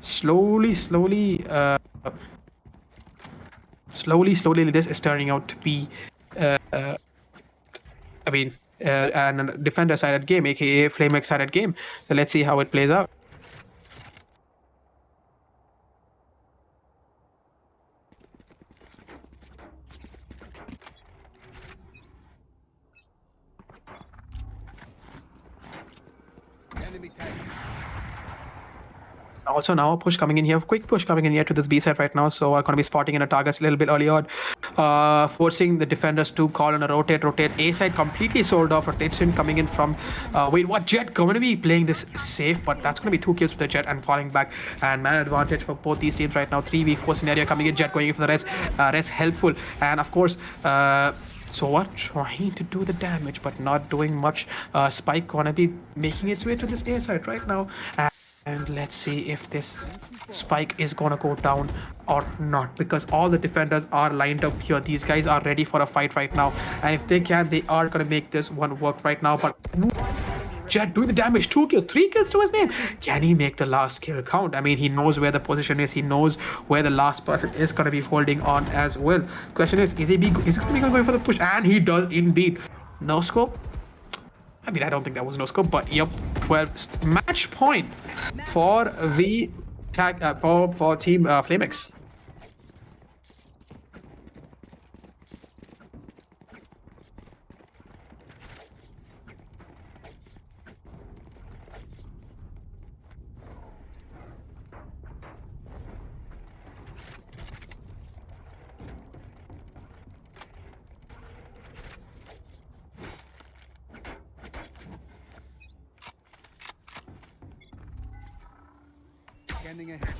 slowly this is turning out to be and a defender-sided game, aka Flamex-sided game. So let's see how it plays out. Also now a push coming in here, quick push coming in here to this B side right now, so I'm going to be spotting in a targets a little bit early on, forcing the defenders to call on a rotate. A side completely sold off, rotation coming in from Jet going to be playing this safe, but that's going to be 2 kills for the Jet and falling back, and man advantage for both these teams right now. 3v4 scenario coming in, Jet going in for the rest helpful, and of course Sova trying to do the damage but not doing much. Spike gonna be making its way to this A side right now, and let's see if this Spike is gonna go down or not, because all the defenders are lined up here. These guys are ready for a fight right now, and if they can, they are gonna make this one work right now. But Jet doing the damage, 2 kills, 3 kills to his name. Can he make the last kill count? I mean, he knows where the position is, he knows where the last person is gonna be holding on as well. Question is he gonna be going for the push? And he does indeed. No scope. I mean, I don't think that was no scope, but yep, 12 match point for the for team Flamex. Scanning ahead.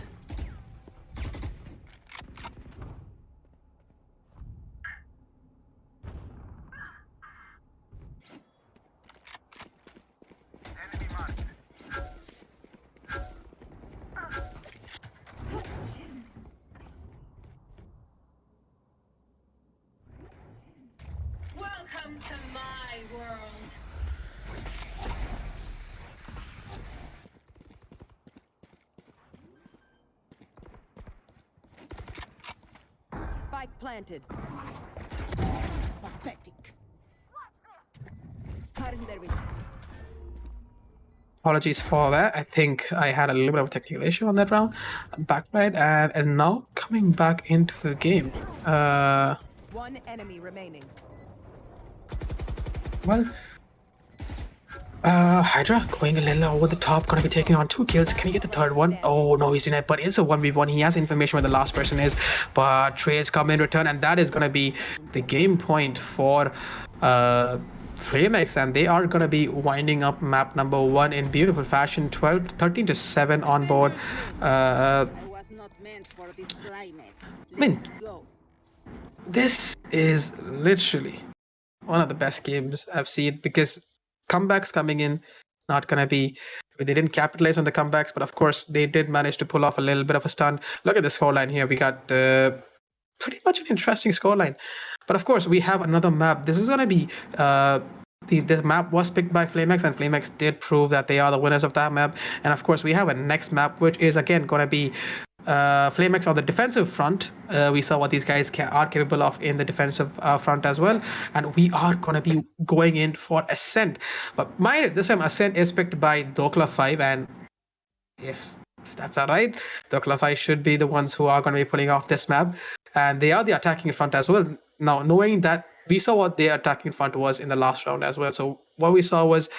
Welcome to my world. Spike planted. Pathetic. Apologies for that. I think I had a little bit of a technical issue on that round. I'm back right, and now coming back into the game. One enemy remaining. Well, Hydra going a little over the top, gonna be taking on 2 kills. Can he get the third one? Oh no, he's in it, but it's a 1v1. He has information where the last person is, but Trey's come in return, and that is gonna be the game point for FlameX, and they are gonna be winding up map number 1 in beautiful fashion. 13 to 7 on board. I was not meant for this climate. mean- Let's go. This is literally one of the best games I've seen, because comebacks coming in, not gonna be, they didn't capitalize on the comebacks, but of course they did manage to pull off a little bit of a stunt. Look at the scoreline here. We got pretty much an interesting scoreline, but of course we have another map. This is gonna be the map was picked by FlameX, and FlameX did prove that they are the winners of that map. And of course we have a next map, which is again gonna be FlameX on the defensive front. We saw what these guys are capable of in the defensive front as well, and we are going to be going in for Ascent. But mind it, this time Ascent is picked by Dhokla 5, and if that's alright, Dhokla 5 should be the ones who are going to be pulling off this map, and they are the attacking front as well. Now, knowing that we saw what their attacking front was in the last round as well, so what we saw was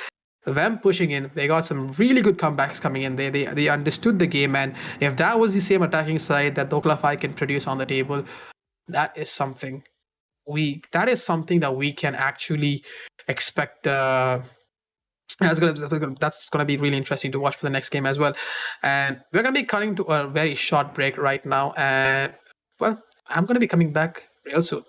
them pushing in. They got some really good comebacks coming in. They understood the game, and if that was the same attacking side that Dhokla 5 can produce on the table, that is something that we can actually expect. That's gonna be really interesting to watch for the next game as well. And we're gonna be cutting to a very short break right now, and well, I'm gonna be coming back real soon.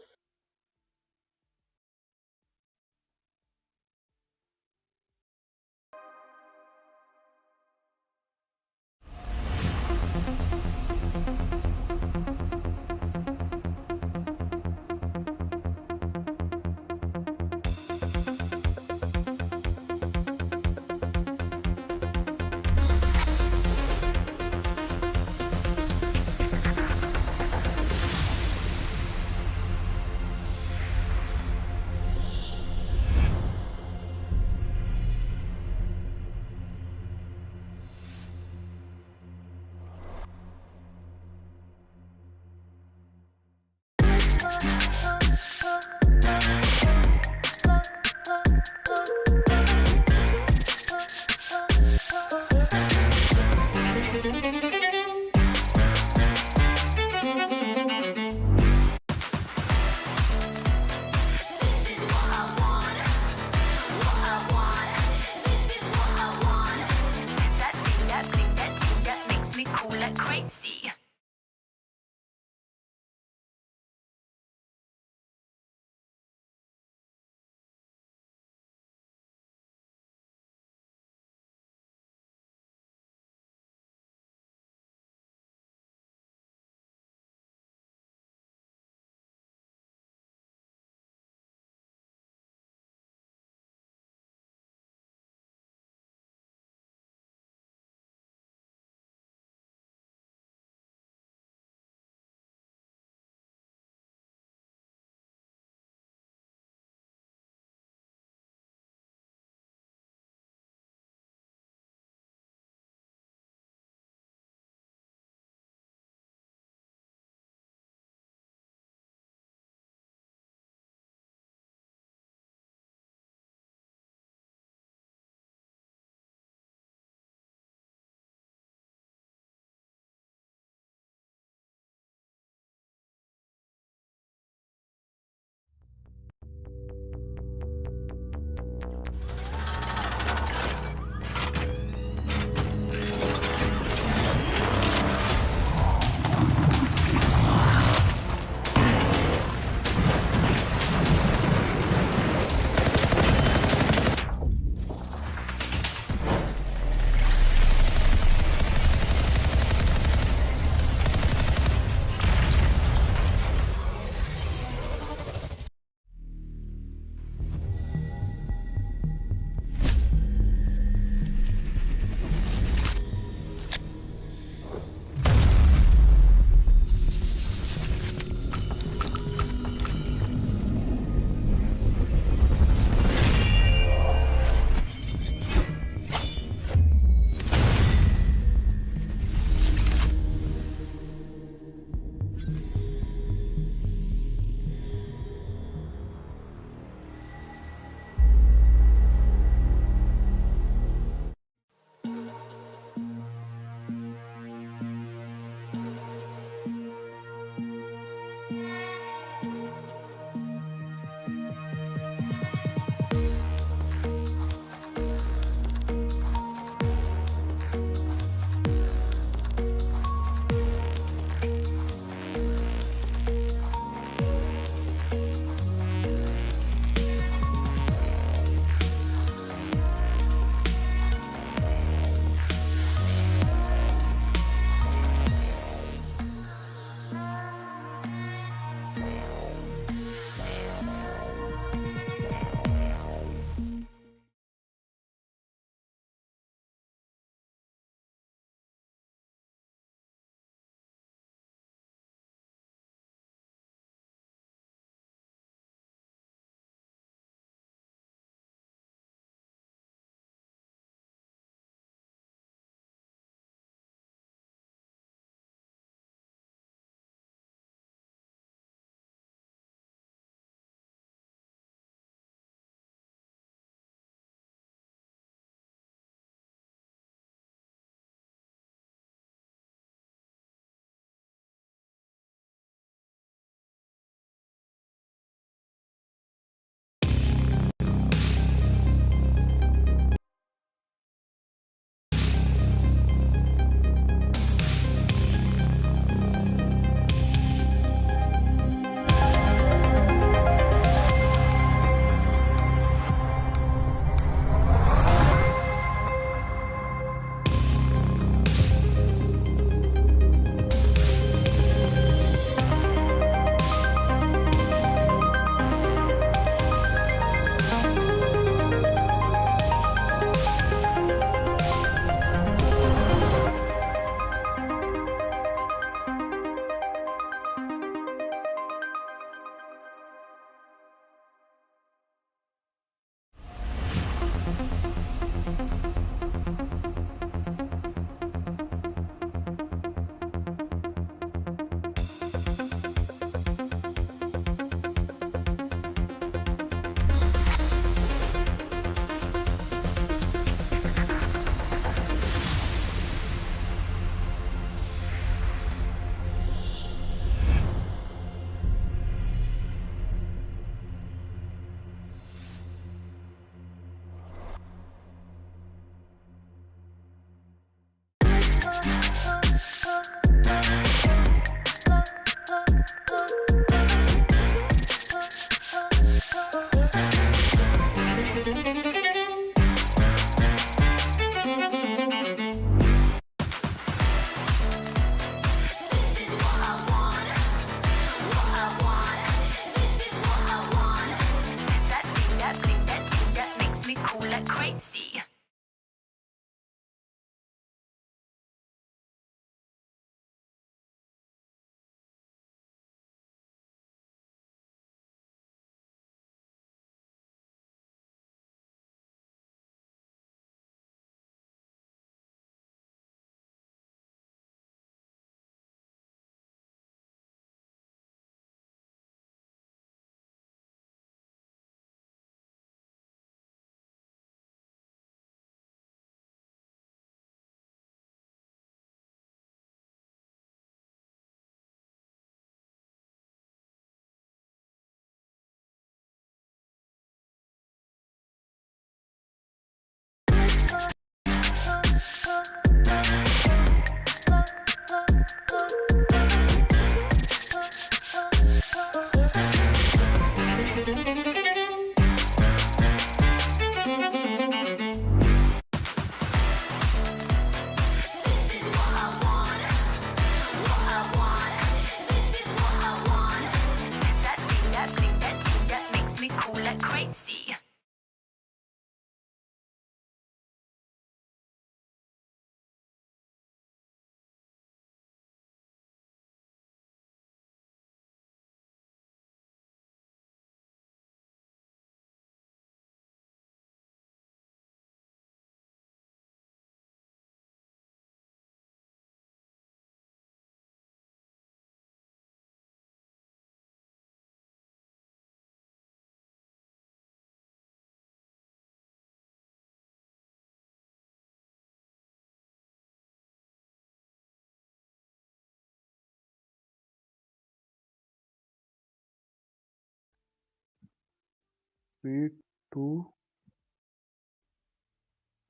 3, 2,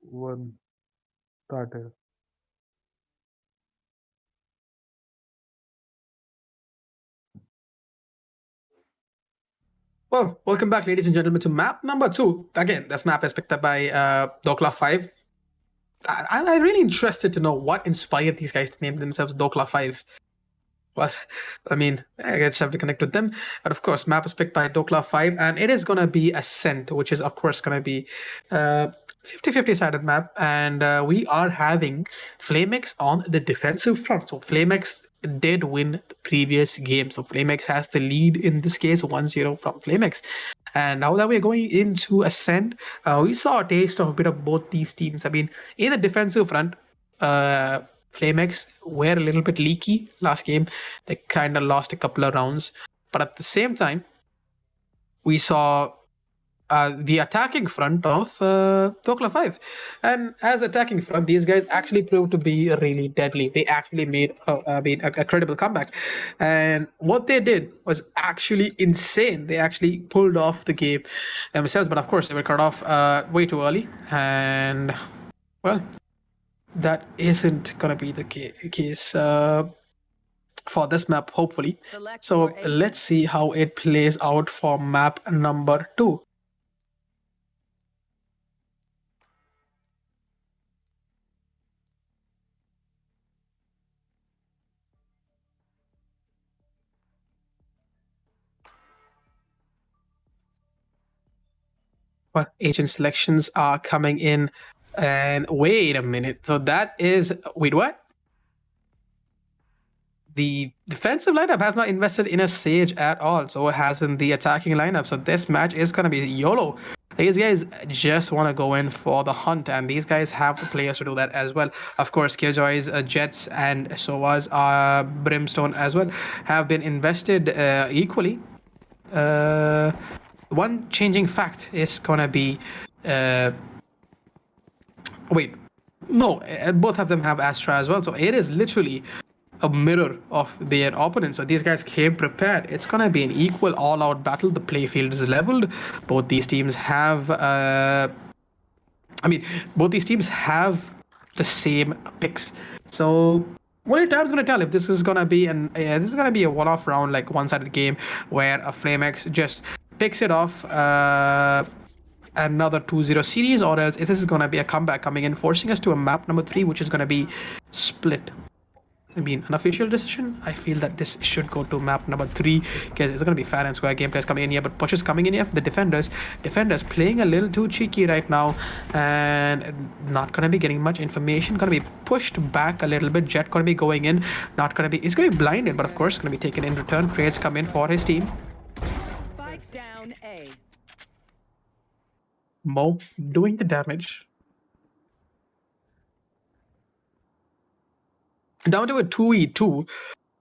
1. Started. Well, welcome back, ladies and gentlemen, to map number 2. Again, this map is picked up by Dhokla 5. I'm really interested to know what inspired these guys to name themselves Dhokla 5. Well, I mean, I guess I have to connect with them. But of course, map is picked by Dhokla 5, and it is going to be Ascent, which is, of course, going to be 50-50 sided map. And we are having Flamex on the defensive front. So Flamex did win the previous game. So Flamex has the lead in this case, 1-0 from Flamex. And now that we're going into Ascent, we saw a taste of a bit of both these teams. I mean, in the defensive front, Flamex were a little bit leaky last game. They kind of lost a couple of rounds. But at the same time, we saw the attacking front of Dhokla 5. And as attacking front, these guys actually proved to be really deadly. They actually made a credible comeback. And what they did was actually insane. They actually pulled off the game themselves. But of course, they were cut off way too early. And, well, that isn't going to be the case for this map, hopefully. So let's see how it plays out for map number 2. Well, agent selections are coming in. And wait a minute. So that is... Wait, what? The defensive lineup has not invested in a Sage at all. So it has in the attacking lineup. So this match is going to be YOLO. These guys just want to go in for the hunt. And these guys have the players to do that as well. Of course, Killjoys, Jets, and Sova's Brimstone as well have been invested equally. One changing fact is going to be... wait, no, both of them have Astra as well. So it is literally a mirror of their opponent. So these guys came prepared. It's going to be an equal all-out battle. The playfield is leveled. Both these teams have... both these teams have the same picks. So... only time's gonna tell if this is gonna be a one-off round, like one-sided game where a Flamex just picks it off another 2-0 series, or else if this is gonna be a comeback coming in, forcing us to a map number 3, which is gonna be split. I mean, unofficial decision. I feel that this should go to map number 3 because it's gonna be fair and square gameplay is coming in here. But Push is coming in here. The defenders playing a little too cheeky right now, and not gonna be getting much information. Gonna be pushed back a little bit. Jet gonna be going in. He's gonna be blinded, but of course gonna be taken in return. Trades come in for his team. Spike down A. Mo doing the damage. Down to a 2v2,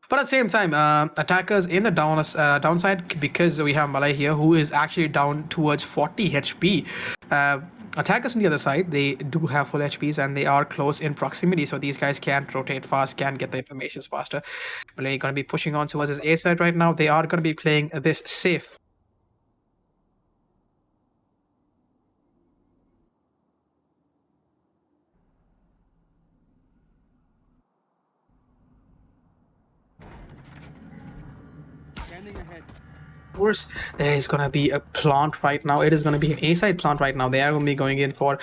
but at the same time, attackers in the downside, because we have Malay here who is actually down towards 40 HP. Attackers on the other side, they do have full HPs and they are close in proximity, so these guys can rotate fast, can get the information faster. Malay going to be pushing on towards his A side right now. They are going to be playing this safe. Of course, there is going to be a plant right now. It is going to be an A-side plant right now. They are going to be going in for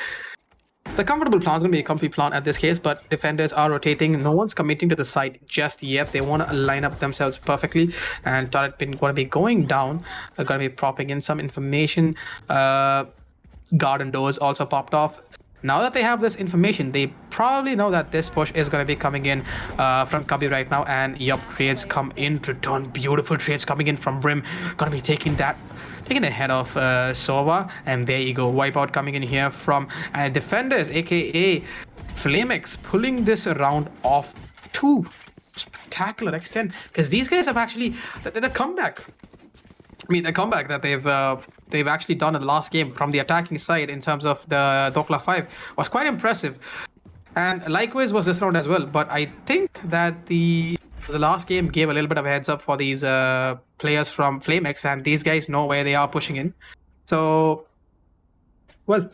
the comfortable plant. It's going to be a comfy plant at this case, but defenders are rotating. No one's committing to the site just yet. They want to line up themselves perfectly, and turret pin going to be going down. They're going to be propping in some information. Garden doors also popped off. Now that they have this information, they probably know that this push is going to be coming in from Cubby right now. And yup, trades come in to return. Beautiful trades coming in from Brim. Going to be taking ahead of Sova. And there you go. Wipeout coming in here from defenders, aka Flamex, pulling this round off to spectacular extent. Because these guys have actually... the comeback... the comeback that they've actually done in the last game from the attacking side in terms of the Dhokla 5 was quite impressive, and likewise was this round as well. But I think that the last game gave a little bit of a heads up for these players from Flamex, and these guys know where they are pushing in. So, well,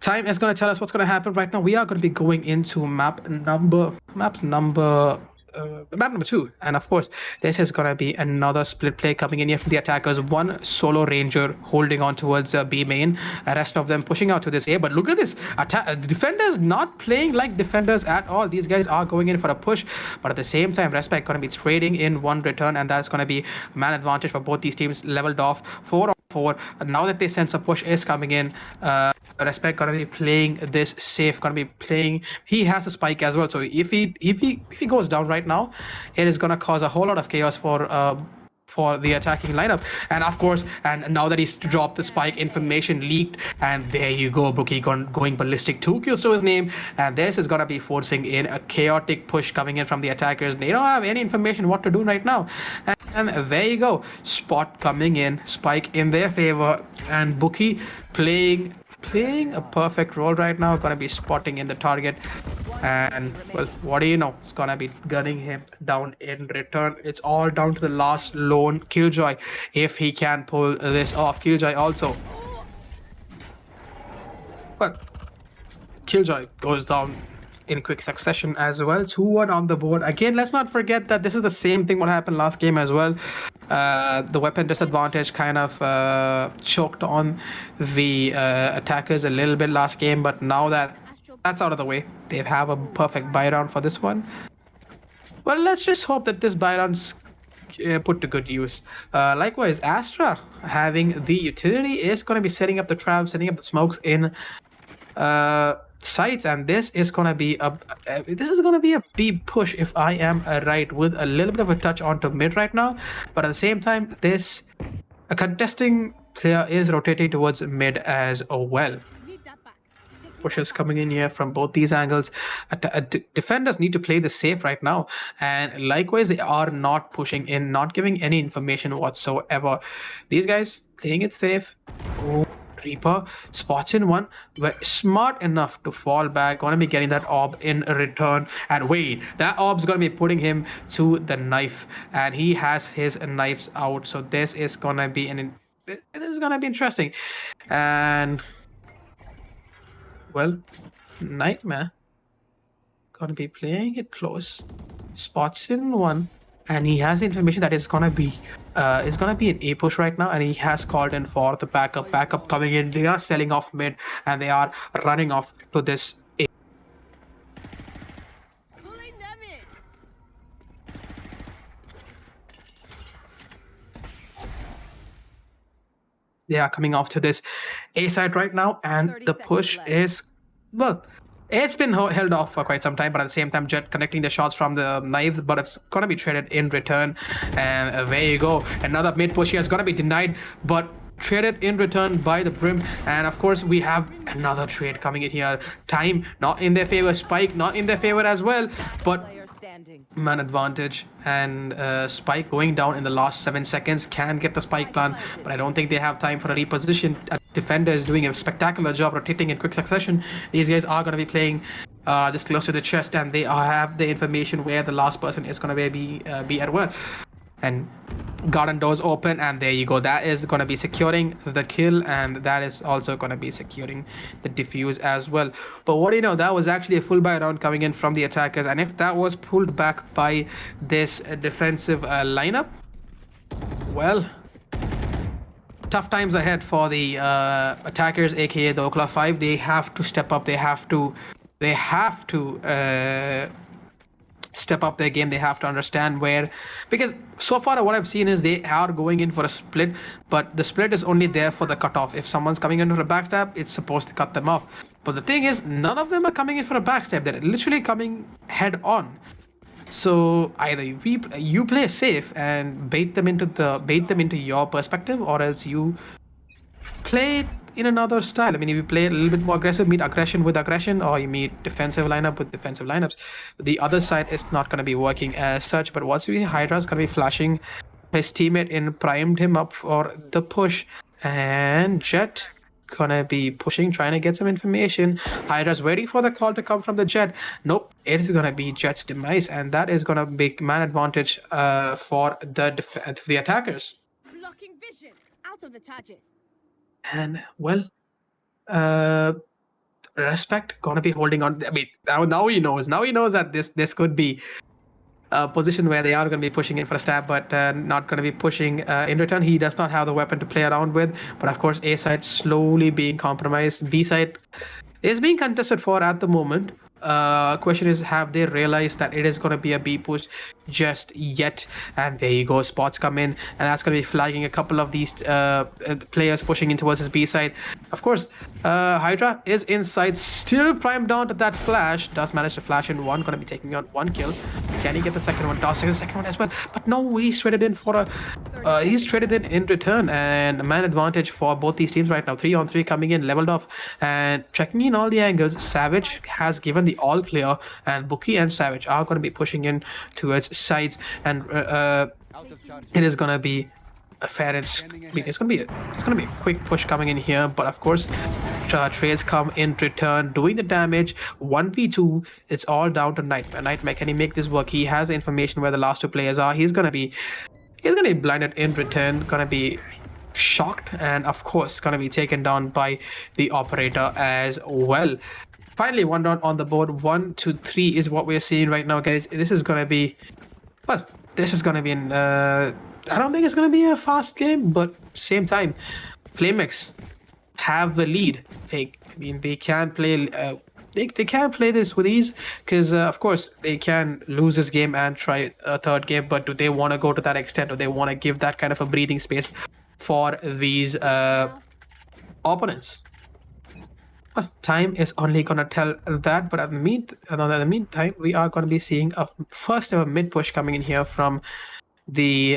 time is going to tell us what's going to happen right now. We are going to be going into map number 2, and of course this is going to be another split play coming in here from the attackers. One solo ranger holding on towards B main, the rest of them pushing out to this A. But look at this defenders not playing like defenders at all. These guys are going in for a push, but at the same time Respect going to be trading in one return, and that's going to be man advantage for both these teams. Leveled off 4-on-4. Now that they sense a push is coming in, Respect gonna be playing this safe, gonna be playing. He has a spike as well, so if he goes down right now, it is gonna cause a whole lot of chaos for the attacking lineup. And of course, and now that he's dropped the spike, information leaked, and there you go, Brookie going ballistic. 2 kills to his name, and this is gonna be forcing in a chaotic push coming in from the attackers. They don't have any information what to do right now, and there you go, spot coming in, spike in their favor, and Bookie playing a perfect role right now. Gonna be spotting in the target, and well, what do you know, it's gonna be gunning him down in return. It's all down to the last lone Killjoy, if he can pull this off. Killjoy also, but Killjoy goes down in quick succession as well. 2-1 on the board. Again, let's not forget that this is the same thing what happened last game as well. The weapon disadvantage kind of choked on the attackers a little bit last game, but now that that's out of the way, they have a perfect buy round for this one. Well, let's just hope that this buy round's put to good use. Likewise, Astra having the utility is going to be setting up the traps, setting up the smokes in sites, and this is gonna be a B push if I am right, with a little bit of a touch onto mid right now. But at the same time, a contesting player is rotating towards mid as well. Pushes coming in here from both these angles. Defenders need to play this safe right now, and likewise they are not pushing in, not giving any information whatsoever. These guys playing it safe. Oh, Reaper spots in one, smart enough to fall back, gonna be getting that orb in return. And wait, that orb's gonna be putting him to the knife, and he has his knives out, so this is gonna be interesting. And well, Nightmare gonna be playing it close, spots in one, and he has information that is gonna be an A push right now, and he has called in for the backup coming in. They are selling off mid, and they are running off to this A. They are coming off to this A side right now, and the push is, well, it's been held off for quite some time, but at the same time, Jet connecting the shots from the knives, but it's gonna be traded in return. And there you go, another mid push here is gonna be denied, but traded in return by the Brim. And of course, we have another trade coming in here. Time not in their favor, spike not in their favor as well, but man advantage, and spike going down in the last 7 seconds can get the spike plan, but I don't think they have time for a reposition. Defender is doing a spectacular job rotating in quick succession. These guys are going to be playing this close to the chest, and they have the information where the last person is going to be at work. And garden doors open, and there you go, that is going to be securing the kill, and that is also going to be securing the defuse as well. But what do you know, that was actually a full buy round coming in from the attackers, and if that was pulled back by this defensive lineup, well, tough times ahead for the attackers, aka the Dhokla 5. They have to step up, they have to step up their game. They have to understand where, because so far what I've seen is they are going in for a split, but the split is only there for the cutoff. If someone's coming in for a backstab, it's supposed to cut them off. But the thing is, none of them are coming in for a backstab. They're literally coming head on. So either you play safe and bait them into your perspective, or else you play it in another style. I mean, if you play a little bit more aggressive, meet aggression with aggression, or you meet defensive lineup with defensive lineups, the other side is not going to be working as such. But what's we Hydra's going to be flashing his teammate in, primed him up for the push, and Jet gonna be pushing, trying to get some information. Hydra's waiting for the call to come from the Jet. Nope, it is gonna be Jet's demise, and that is gonna be man advantage for the attackers. Blocking vision. Out of the charges. And well, uh, respect gonna be holding on. I mean, now he knows. Now he knows that this could be a position where they are going to be pushing in for a stab, but not going to be pushing in return. He does not have the weapon to play around with. But of course, A side slowly being compromised. B side is being contested for at the moment. Question is, have they realized that it is going to be a B push just yet? And there you go, spots come in, and that's going to be flagging a couple of these players pushing in towards his B side. Of course, Hydra is inside, still primed down to that flash. Does manage to flash in one, going to be taking out one kill. Can he get the second one? Does the second one as well? But no, he's traded in for a. He's traded in return, and man advantage for both these teams right now. 3-on-3 coming in, leveled off, and checking in all the angles. Savage has given the all clear, and Bookie and Savage are going to be pushing in towards sides, and it is going to be a fair. It's going to be a quick push coming in here, but of course, trades come in return, doing the damage. 1v2. It's all down to Nightmare. Nightmare, can he make this work? He has the information where the last two players are. He's gonna be blinded in return. Gonna be shocked, and of course, gonna be taken down by the operator as well. Finally, one down on the board. 1, 2, 3 is what we're seeing right now, guys. This is gonna be, well, this is gonna be an. I don't think it's gonna be a fast game, but same time, Flamex have the lead. They can play. They can play this with ease, because of course they can lose this game and try a third game. But do they want to go to that extent, or they want to give that kind of a breathing space for these opponents? Well, time is only gonna tell that. But in the meantime, we are gonna be seeing a first ever mid push coming in here from the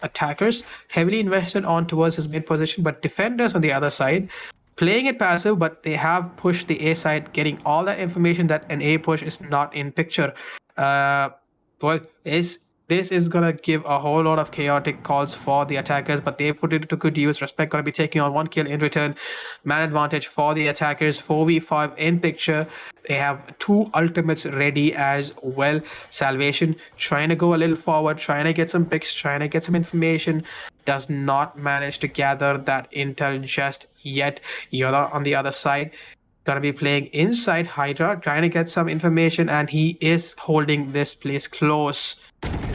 attackers, heavily invested on towards his mid position, but defenders on the other side playing it passive, but they have pushed the A side, getting all that information that an A push is not in picture. Well, this is gonna give a whole lot of chaotic calls for the attackers, but they put it to good use. Respect gonna be taking on one kill in return. Man advantage for the attackers. 4v5 in picture. They have 2 ultimates ready as well. Salvation trying to go a little forward, trying to get some picks, trying to get some information. Does not manage to gather that intel just yet. Yoda on the other side, gonna be playing inside Hydra, trying to get some information, and he is holding this place close.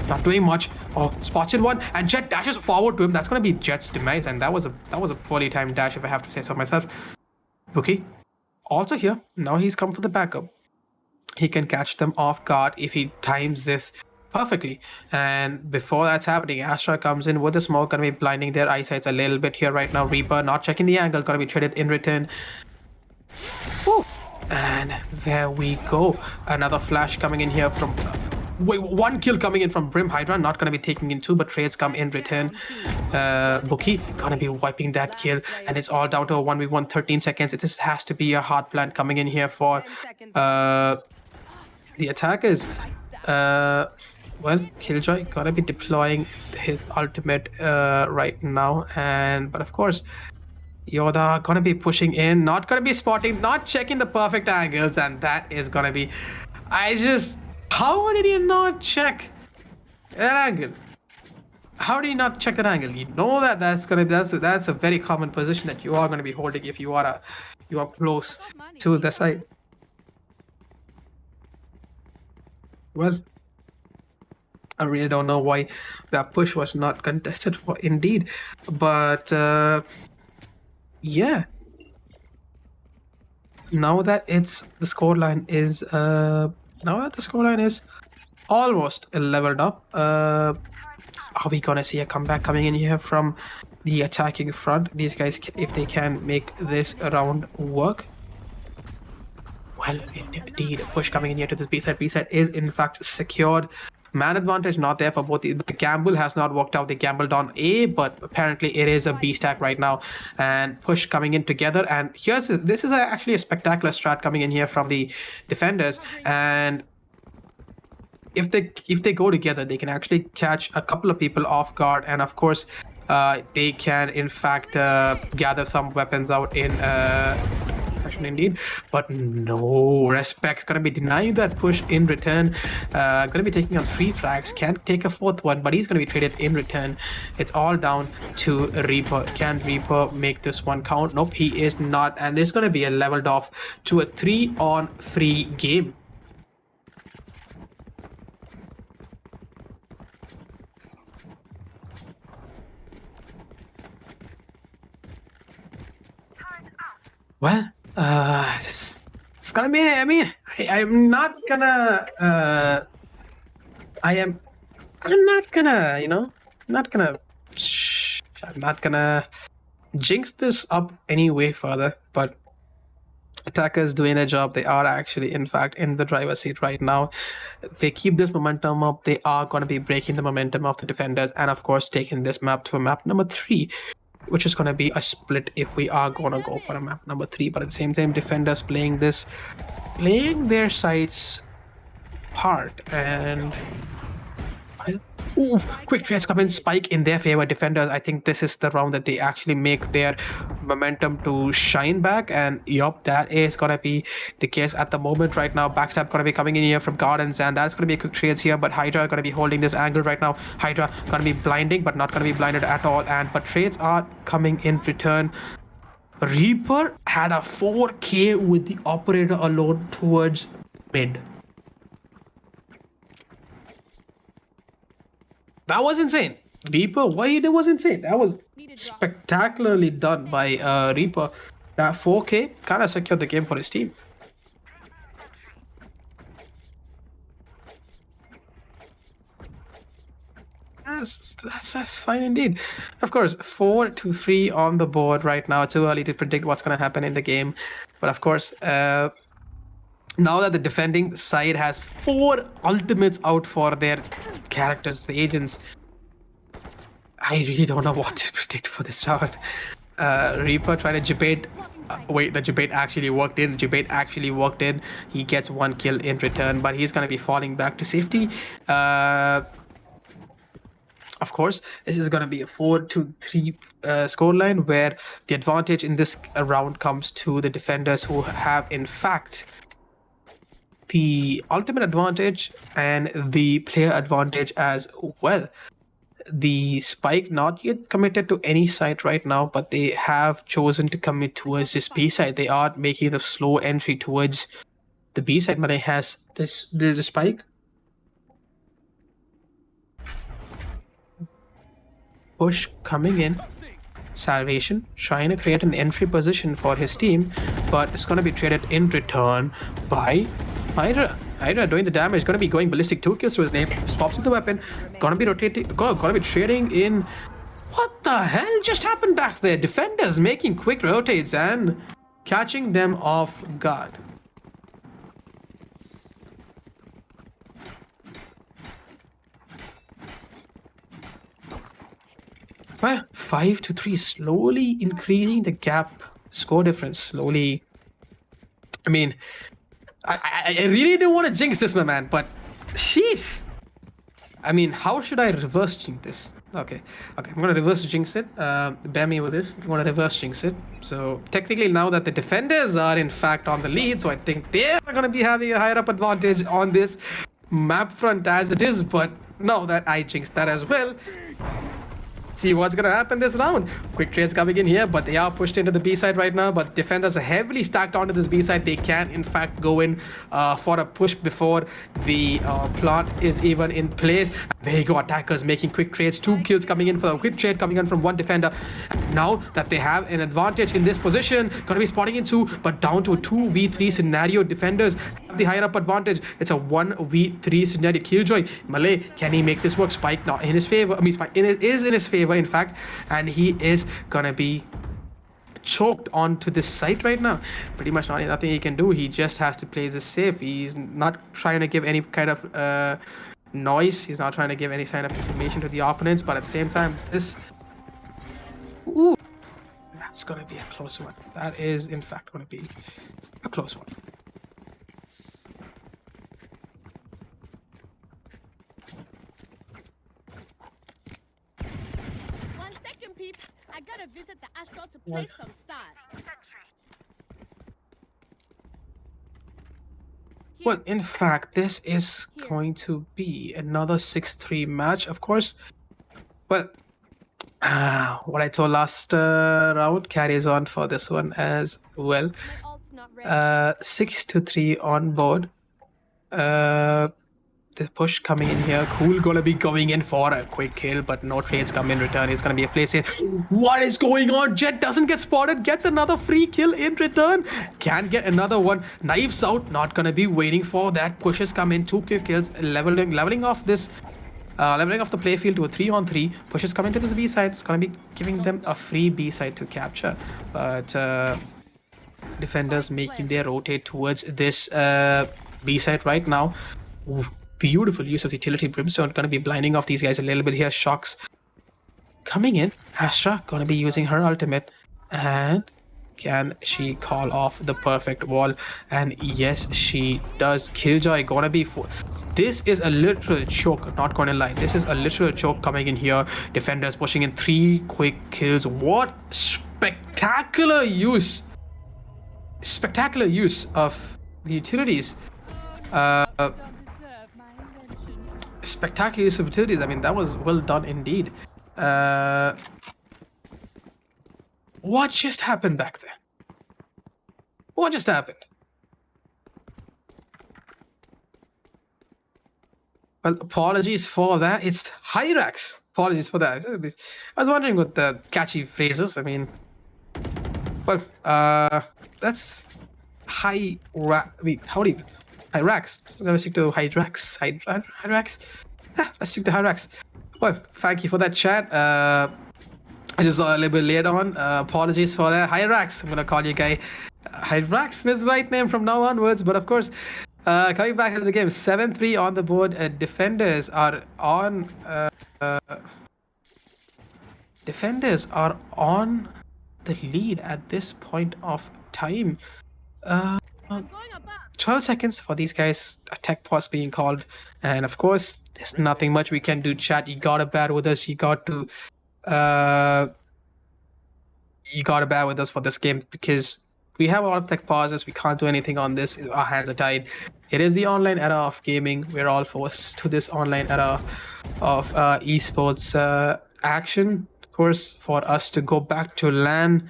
Not doing much. Oh, spots in one, and Jet dashes forward to him. That's gonna be Jet's demise, and that was a poorly timed dash, if I have to say so myself. Okay, also here, now he's come for the backup. He can catch them off guard if he times this perfectly. And before that's happening, Astra comes in with the smoke, gonna be blinding their eyesights a little bit here right now. Reaper not checking the angle, gonna be traded in return. Woo. And there we go. Another flash coming in here from. Wait, one kill coming in from Brim. Hydra not gonna be taking in 2, but trades come in return. Bookie gonna be wiping that kill, and it's all down to a 1v1. 13 seconds. This has to be a hard plan coming in here for the attackers. Well, Killjoy gonna be deploying his ultimate right now, but of course, Yoda gonna be pushing in, not gonna be spotting, not checking the perfect angles, and that is gonna be. How did he not check that angle? How did he not check that angle? You know that's a very common position that you are gonna be holding if you are close to the side. Well, I really don't know why that push was not contested for, indeed, but yeah. Now that the scoreline is almost leveled up, are we gonna see a comeback coming in here from the attacking front? These guys, if they can make this round work. Well, indeed, a push coming in here to this B side. B side is in fact secured. Man advantage not there for both. The gamble has not worked out. They gambled on A, but apparently it is a B stack right now. And push coming in together. And this is actually a spectacular strat coming in here from the defenders. And if they go together, they can actually catch a couple of people off guard. And of course, they can in fact gather some weapons out in succession indeed. But no, Respect's gonna be denying that push in return. Gonna be taking on 3 frags. Can't take a 4th one, but he's gonna be traded in return. It's all down to Reaper. Can Reaper make this one count? Nope, he is not, and it's gonna be a leveled off to a 3-on-3 game. Well, it's gonna be. I mean, I'm not gonna. I'm not gonna. You know, not gonna. I'm not gonna jinx this up any way further. But attackers doing their job. They are actually, in fact, in the driver's seat right now. If they keep this momentum up, they are gonna be breaking the momentum of the defenders, and of course, taking this map to a map number 3. Which is going to be a split if we are going to go for a map number 3. But at the same time, defenders playing their sides hard. And quick trades come in, spike in their favor. Defenders, I think this is the round that they actually make their momentum to shine back. And yup, that is going to be the case at the moment right now. Backstab going to be coming in here from Gardens, and that's going to be a quick trades here. But Hydra going to be holding this angle right now. Hydra going to be blinding, but not going to be blinded at all. But trades are coming in return. Reaper had a 4K with the operator alone towards mid. That was insane. Reaper, what he did was insane. That was spectacularly done by Reaper. That 4K kind of secured the game for his team. That's fine indeed. Of course, 4-3 on the board right now. Too early to predict what's going to happen in the game. But of course, now that the defending side has 4 ultimates out for their characters, the agents, I really don't know what to predict for this round. Reaper trying to jibate. Wait, the jibate actually worked in. The jibate actually worked in. He gets 1 kill in return, but he's going to be falling back to safety. Of course, this is going to be a 4-3 scoreline where the advantage in this round comes to the defenders who have, in fact, the ultimate advantage and the player advantage as well. The Spike not yet committed to any side right now, but they have chosen to commit towards this B side. They are making the slow entry towards the B side. Malay has the Spike. Push coming in. Salvation trying to create an entry position for his team, but it's going to be traded in return by Hydra. Hydra doing the damage, going to be going ballistic. 2 kills to his name, swaps with the weapon, going to be rotating, going to be trading in. What the hell just happened back there? Defenders making quick rotates and catching them off guard. Well, 5-3, slowly increasing the gap, score difference, slowly. I mean, I really don't want to jinx this, my man, but sheesh. I mean, how should I reverse jinx this? Okay, I'm gonna reverse jinx it. Bear me with this. I'm gonna reverse jinx it. So technically, now that the defenders are in fact on the lead, so I think they're gonna be having a higher up advantage on this map front as it is. But now that I jinxed that as well, see what's gonna happen this round. Quick trades coming in here, but they are pushed into the B side right now. But defenders are heavily stacked onto this B side. They can in fact go in for a push before the plant is even in place. There you go, attackers making quick trades. 2 kills coming in for a quick trade coming in from 1 defender. Now that they have an advantage in this position, gonna be spotting in 2, but down to a 2v3 scenario. Defenders have the higher up advantage. It's a 1v3 scenario. Killjoy, Malay, can he make this work? Spike not in his favor. I mean, Spike is in his favor, in fact, and he is gonna be choked onto this site right now. Pretty much nothing he can do. He just has to play this safe. He's not trying to give any kind of noise. He's not trying to give any sign of information to the opponents, but at the same time, this that's gonna be a close one. That is in fact gonna be a close one. I gotta visit the astral to play some stars. Well, in fact, this is going to be another 6-3 match, of course. Well, what I told last round carries on for this one as well. 6-3 on board. The push coming in here. Cool gonna be going in for a quick kill, but no trades come in return. It's gonna be a place in. What is going on? Jet doesn't get spotted, gets another free kill in return. Can get another one. Knives out, not gonna be waiting for that. Pushes come in, 2 quick kills, leveling off this. Leveling off the playfield to a 3-on-3. Pushes come into this B side. It's gonna be giving them a free B side to capture. But defenders making their rotate towards this B side right now. Ooh, beautiful use of utility. Brimstone gonna be blinding off these guys a little bit here. Shocks coming in. Astra gonna be using her ultimate, and can she call off the perfect wall? And yes, she does. Killjoy gonna be for. This is a literal choke, not gonna lie. This is a literal choke coming in here. Defenders pushing in 3 quick kills. What spectacular use! Spectacular use of the utilities. Spectacular use of utilities. I mean, that was well done indeed. What just happened back there? What just happened? Well, apologies for that. It's Hyrax. Apologies for that. I was wondering what the catchy phrases. I mean, well, that's Hyrax. I mean, how do you? Hyrax. I'm gonna stick to Hyrax. Hyrax. Let's stick to Hyrax. Well, thank you for that chat. I just saw a little bit late on. Apologies for that. Hyrax. I'm gonna call you guy Hyrax. Is the right name from now onwards. But of course, coming back into the game, 7-3 on the board. Defenders are on. Defenders are on the lead at this point of time. 12 seconds for these guys. A tech pause being called, and of course, there's nothing much we can do. Chat, you gotta bear with us. You got to bear with us for this game because we have a lot of tech pauses. We can't do anything on this. Our hands are tied. It is the online era of gaming. We're all forced to this online era of esports action. Of course, for us to go back to LAN,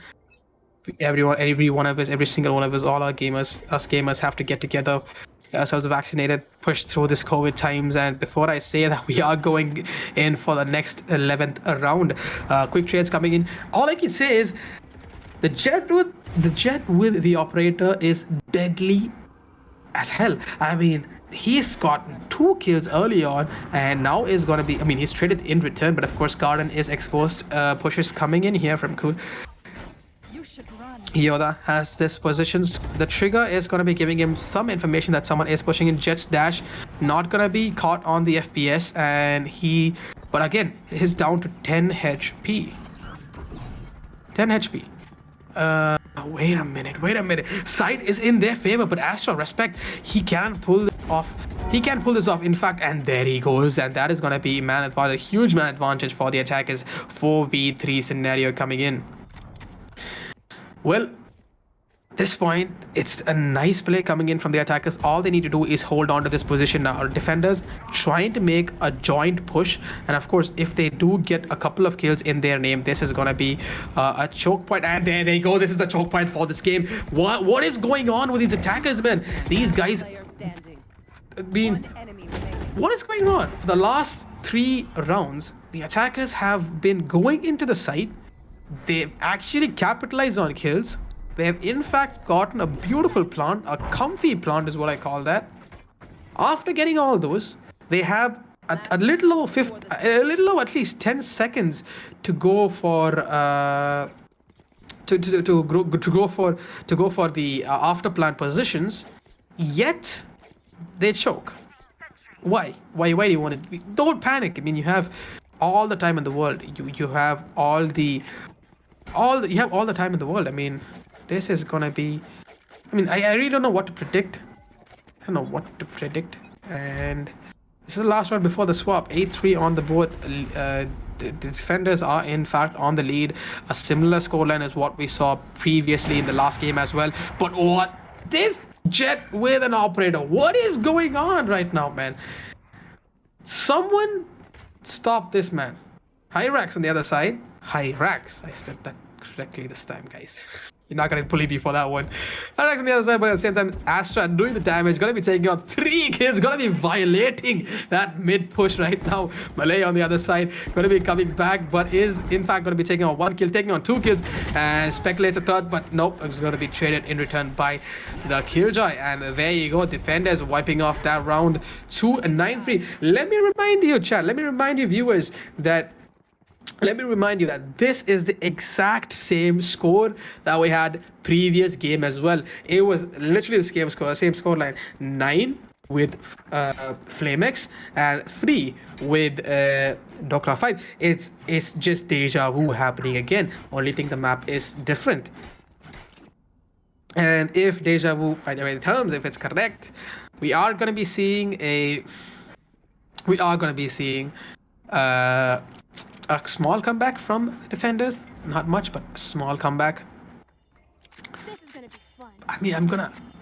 every one of us, every single one of us, all our gamers, us gamers have to get together, get ourselves vaccinated, push through this COVID times. And before I say that, we are going in for the next 11th round. Quick trades coming in. All I can say is the jet with the operator is deadly as hell. I mean, he's gotten 2 kills early on, and now is gonna be. I mean, he's traded in return, but of course, Garden is exposed. Pushes coming in here from Cool. Yoda has this positions. The trigger is going to be giving him some information that someone is pushing in. Jet's dash not going to be caught on the FPS, and but again, he's down to 10 HP. 10 HP. Wait a minute. Sight is in their favor, but Astro, respect, he can pull this off. In fact, and there he goes, and that is going to be a huge man advantage for the attackers. 4v3 scenario coming in. Well, at this point, it's a nice play coming in from the attackers. All they need to do is hold on to this position now. Our defenders trying to make a joint push, and of course, if they do get a couple of kills in their name, this is gonna be a choke point. And there they go. This is the choke point for this game. What is going on with these attackers, man? These guys. I mean, what is going on? For the last 3 rounds, the attackers have been going into the site. They've actually capitalized on kills. They have in fact gotten a beautiful plant, a comfy plant is what I call that. After getting all those, they have a little over at least 10 seconds to go for to go for the after plant positions. Yet they choke. Why do you want to? Don't panic. I mean, you have all the time in the world. You have all the time in the world. I mean, this is gonna be. I mean, I really don't know what to predict. And this is the last round before the swap. 8-3 on the board. The defenders are in fact on the lead. A similar scoreline as what we saw previously in the last game as well. But Jet with an operator. What is going on right now, man? Someone stop this man. Hyrax on the other side. Hyrax. I said that correctly this time, guys. You're not gonna bully me for that one. Hyrax on the other side, but at the same time, Astra doing the damage. Gonna be taking out 3 kills. Gonna be violating that mid push right now. Malay on the other side. Gonna be coming back, but is in fact gonna be taking on 1 kill, taking on 2 kills, and speculates a third, but nope, it's gonna be traded in return by the Killjoy. And there you go. Defenders wiping off that round to a 9-3. Let me remind you, chat. Let me remind you, viewers, that this is the exact same score that we had previous game as well. It was literally the same score line. 9 with Flamex and 3 with Dhokla 5. It's just deja vu happening again. Only thing the map is different. And if deja vu, by the way, terms, if it's correct, we are gonna be seeing a small comeback from the defenders. Not much, but a small comeback. This is gonna be fun. I mean,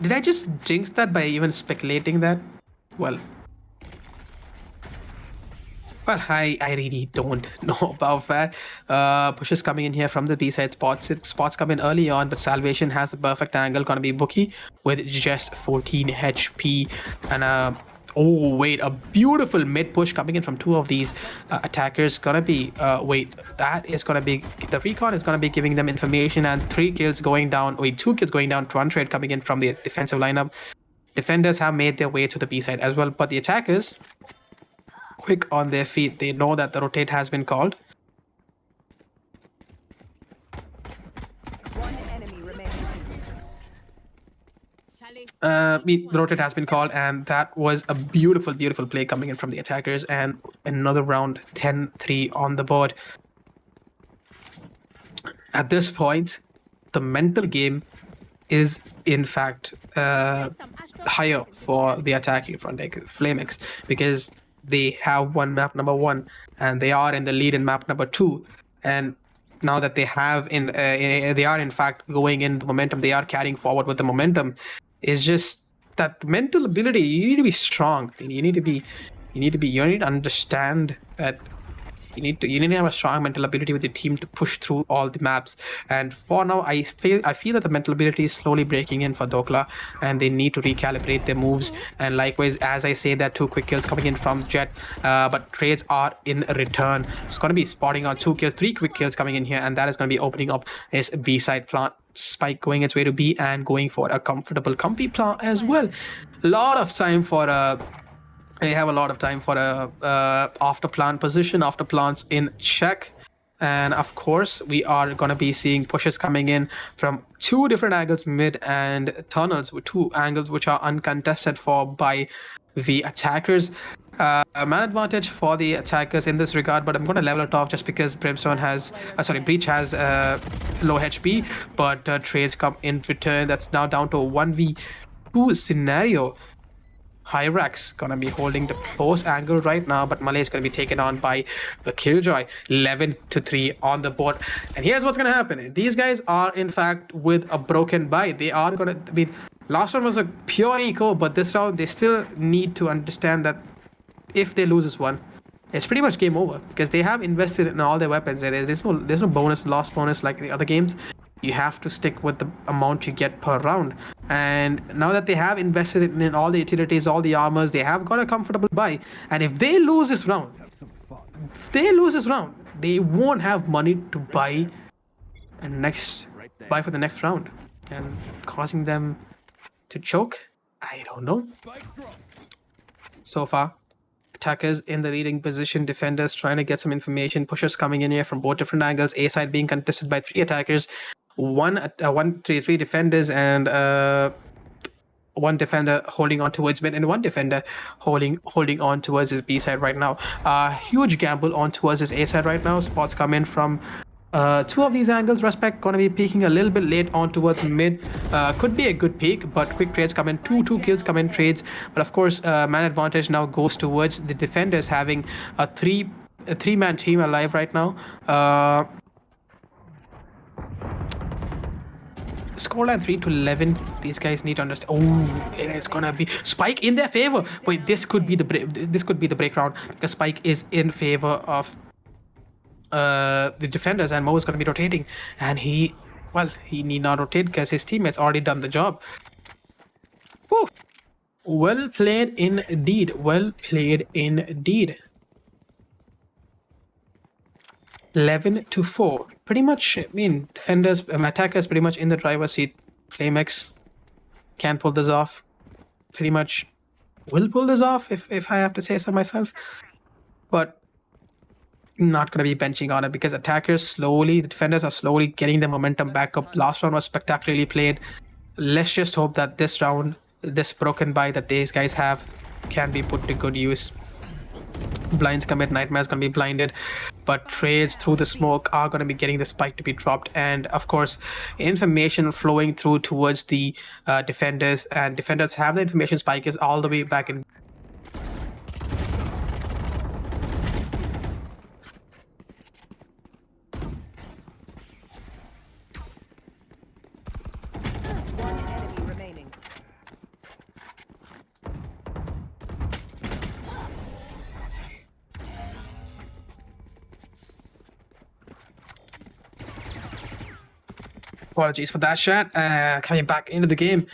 did I just jinx that by even speculating that? Well, I really don't know about that. Pushes coming in here from the B side. Spots come in early on, but Salvation has the perfect angle. Gonna be Bookie with just 14 HP and oh wait, a beautiful mid push coming in from 2 of these attackers. Gonna be that is gonna be the recon is gonna be giving them information, and 3 kills going down. 2 kills going down. 1 trade coming in from the defensive lineup. Defenders have made their way to the B side as well, but the attackers quick on their feet. They know that the rotate has been called. One enemy remaining. The rotate has been called, and that was a beautiful play coming in from the attackers, and another round 10-3 on the board. At this point, the mental game is in fact higher for the attacking front, like Flamex, because they have won map number 1 and they are in the lead in map number 2, and now that they have they are in fact going in the momentum, they are carrying forward with the momentum. Is just that mental ability. You need to be strong. You need to understand that you need to have a strong mental ability with your team to push through all the maps. And for now, I feel that the mental ability is slowly breaking in for Dhokla, and they need to recalibrate their moves. And likewise, as I say, that 2 quick kills coming in from Jet, but trades are in return. It's going to be spotting on 2 kills, 3 quick kills coming in here, and that is going to be opening up his B side plant. Spike going its way to B and going for a comfy plant as well. Lot of time for they have a lot of time for a after plant position, after plants in check. And of course, we are going to be seeing pushes coming in from 2 different angles, mid and tunnels, with 2 angles which are uncontested for by the attackers. Man advantage for the attackers in this regard, but I'm going to level it off just because Breach has low HP, but trades come in return. That's now down to a 1v2 scenario. Hyrax gonna be holding the close angle right now, but Malay is gonna be taken on by the Killjoy. 11-3 on the board. And here's what's gonna happen. These guys are in fact with a broken buy. They are gonna last round was a pure eco, but this round they still need to understand that if they lose this one, it's pretty much game over, because they have invested in all their weapons. There's no lost bonus like the other games. You have to stick with the amount you get per round. And now that they have invested in all the utilities, all the armors, they have got a comfortable buy. And if they lose this round, they won't have money to buy for the next round, and causing them to choke. I don't know. So far, attackers in the leading position, defenders trying to get some information, pushers coming in here from both different angles. A side being contested by 3 attackers, 3 defenders, and 1 defender holding on towards mid, and 1 defender holding on towards his B side right now. Huge gamble on towards his A side right now. Spots come in from 2 of these angles. Respect gonna be peeking a little bit late on towards mid. Could be a good peak, but quick trades come in. 2 kills come in trades. But of course, man advantage now goes towards the defenders, having a 3-man team alive right now. Scoreline 3-11. These guys need to understand. Oh, it is gonna be Spike in their favor. Wait, this could be the break round because Spike is in favor of the defenders, and Mo is gonna be rotating, and he need not rotate because his teammates already done the job. Whew. Well played indeed. Well played indeed. 11-4. Pretty much, I mean, defenders, attackers pretty much in the driver's seat. Flamex can pull this off. Pretty much will pull this off if I have to say so myself. But not going to be benching on it because the defenders are slowly getting the momentum back up. Last round was spectacularly played. Let's just hope that this round, this broken buy that these guys have, can be put to good use. Blinds commit, Nightmare's gonna be blinded, but trades through the smoke are gonna be getting the spike to be dropped, and of course information flowing through towards the defenders, and defenders have the information. Spike is all the way back in. One enemy remaining. Apologies for that, chat. Coming back into the game,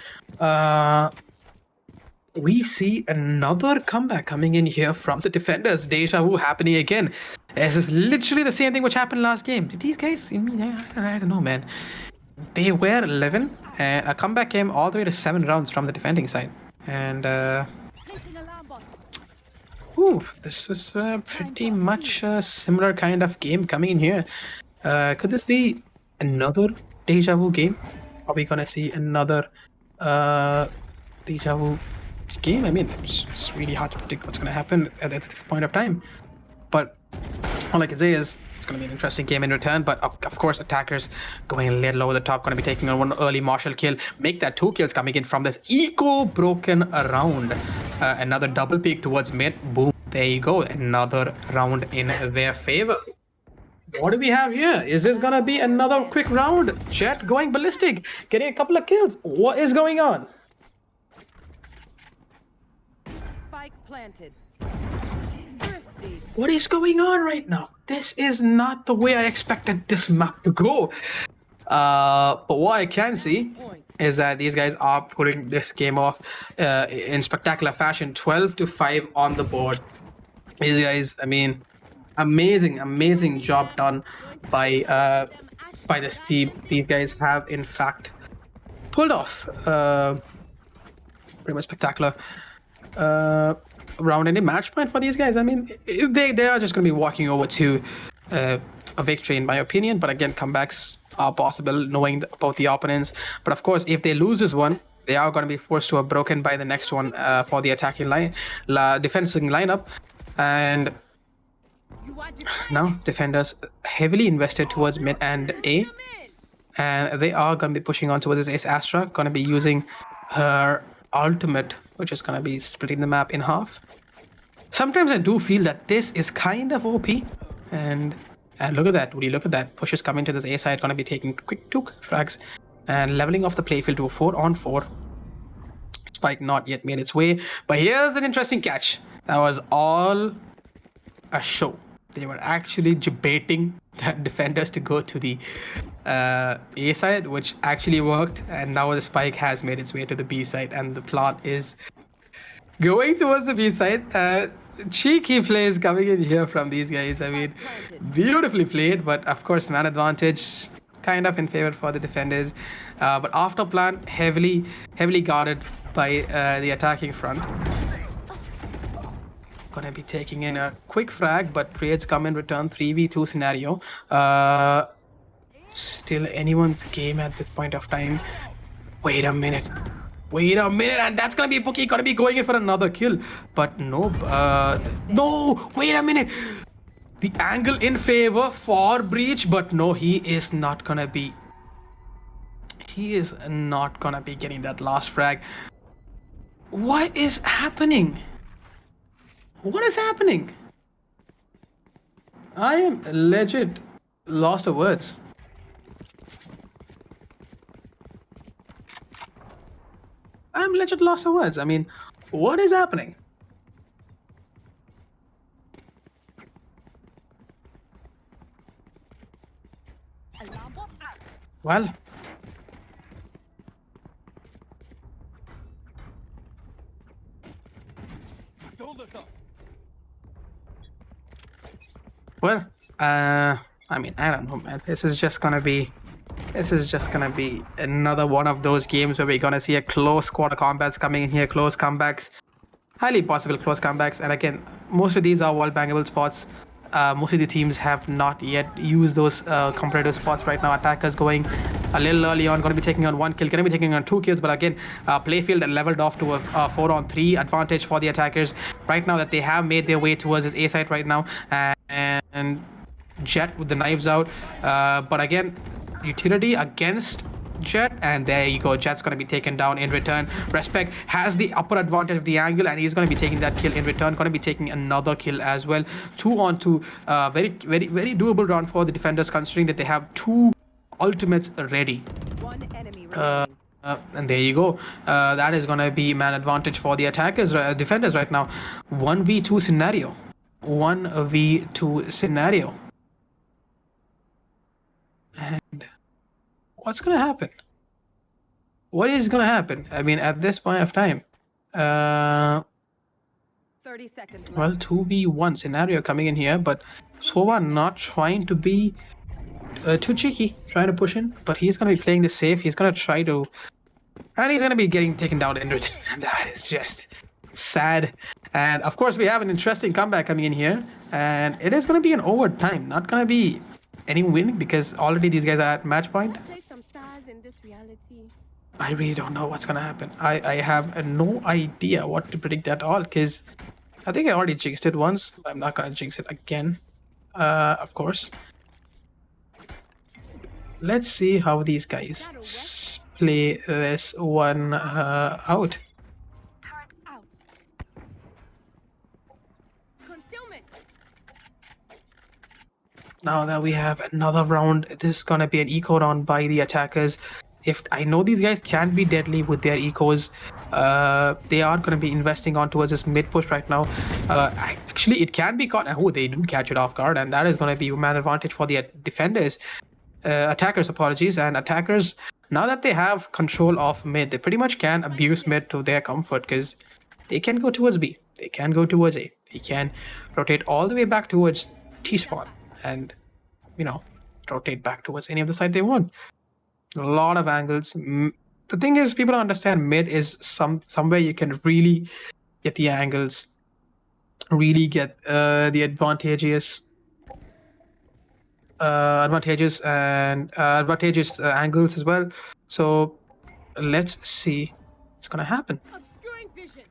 we see another comeback coming in here from the defenders. Deja vu happening again. This is literally the same thing which happened last game. Did these guys? I mean, I don't know, man. They were 11, and a comeback came all the way to 7 rounds from the defending side. And Placing alarm bot. this is pretty much a similar kind of game coming in here. Could this be another deja vu game? Are we gonna see another deja vu game? I mean, it's really hard to predict what's gonna happen at this point of time. But all I can say is it's gonna be an interesting game in return. But of course, attackers going a little over the top, gonna be taking on one early Marshall kill, make that 2 kills coming in from this eco broken round. Another double peek towards mid. Boom. There you go. Another round in their favor. What do we have here? Is this gonna be another quick round? Jet going ballistic, getting a couple of kills. What is going on? Spike planted. Thrifty. What is going on right now? This is not the way I expected this map to go. But what I can see is that these guys are putting this game off in spectacular fashion. 12-5 on the board. These guys, I mean, amazing job done by this team. These guys have in fact pulled off pretty much spectacular round ending match point for these guys. I mean, they are just going to be walking over to a victory in my opinion, but again, comebacks are possible knowing about the opponents. But of course, if they lose this one, they are going to be forced to have broken by the next one for the attacking defensive lineup. And now defenders heavily invested towards mid and A, and they are going to be pushing on towards this Ace Astra, going to be using her ultimate, which is going to be splitting the map in half. Sometimes I do feel that this is kind of OP, and look at that, Woody, look at that. Pushes coming to this A side, going to be taking two quick frags and leveling off the playfield to a 4-on-4. Spike not yet made its way, but here's an interesting catch. That was all a show. They were actually debating that defenders to go to the A side, which actually worked, and now the spike has made its way to the B side, and the plot is going towards the B side. Cheeky plays coming in here from these guys. I mean, beautifully played, but of course, man advantage kind of in favor for the defenders. But after plan, heavily guarded by the attacking front. Gonna be taking in a quick frag, but trades come in return. 3v2 scenario. Still anyone's game at this point of time. Wait a minute, and that's gonna be Bookie gonna be going in for another kill, but no, wait a minute. The angle in favor for Breach, but no, he is not gonna be getting that last frag. What is happening? What is happening? I am legit lost of words. legit lost for words. I mean, what is happening? Alarm bot out. Well, Don't look up. well, I mean, I don't know, man. This is just gonna be another one of those games where we're gonna see a close quarter combats coming in here, close comebacks, highly possible close comebacks. And again, most of these are wall bangable spots. Most of the teams have not yet used those competitive spots right now. Attackers going a little early on, going to be taking on 1 kill, going to be taking on 2 kills. But again, playfield leveled off to a 4-on-3 advantage for the attackers right now that they have made their way towards this A site right now. And Jet with the knives out. But again, utility against Jet, and there you go. Jet's going to be taken down in return. Respect has the upper advantage of the angle, and he's going to be taking that kill in return. Going to be taking another kill as well. 2-on-2. Very, very, very doable round for the defenders, considering that they have 2 ultimates ready. One enemy remaining. And there you go. That is going to be man advantage for the attackers, defenders right now. 1v2 scenario. 1v2 scenario. And what's going to happen? What is going to happen? I mean, at this point of time, 30 seconds left. well, 2v1 scenario coming in here, but Sova not trying to be too cheeky, trying to push in, but he's going to be playing this safe. He's going to try to, and he's going to be getting taken down in return. And that is just sad. And of course, we have an interesting comeback coming in here, and it is going to be an overtime, not going to be any win, because already these guys are at match point. Play some stars in this reality. I really don't know what's gonna happen. I have no idea what to predict at all, because I think I already jinxed it once. I'm not gonna jinx it again, of course. Let's see how these guys play this one out. Turret out. Concealment. Now that we have another round, this is gonna be an eco round by the attackers. If I know these guys can be deadly with their ecos, they are going to be investing on towards this mid push right now. Actually, it can be caught. Oh, they do catch it off guard, and that is going to be man advantage for the defenders, attackers. Apologies, and attackers. Now that they have control of mid, they pretty much can abuse mid to their comfort, because they can go towards B, they can go towards A, they can rotate all the way back towards T spawn, and rotate back towards any of the side they want. A lot of angles. The thing is, people don't understand mid is somewhere you can really get the angles, really get the advantageous angles as well. So let's see what's gonna happen. Obscuring vision.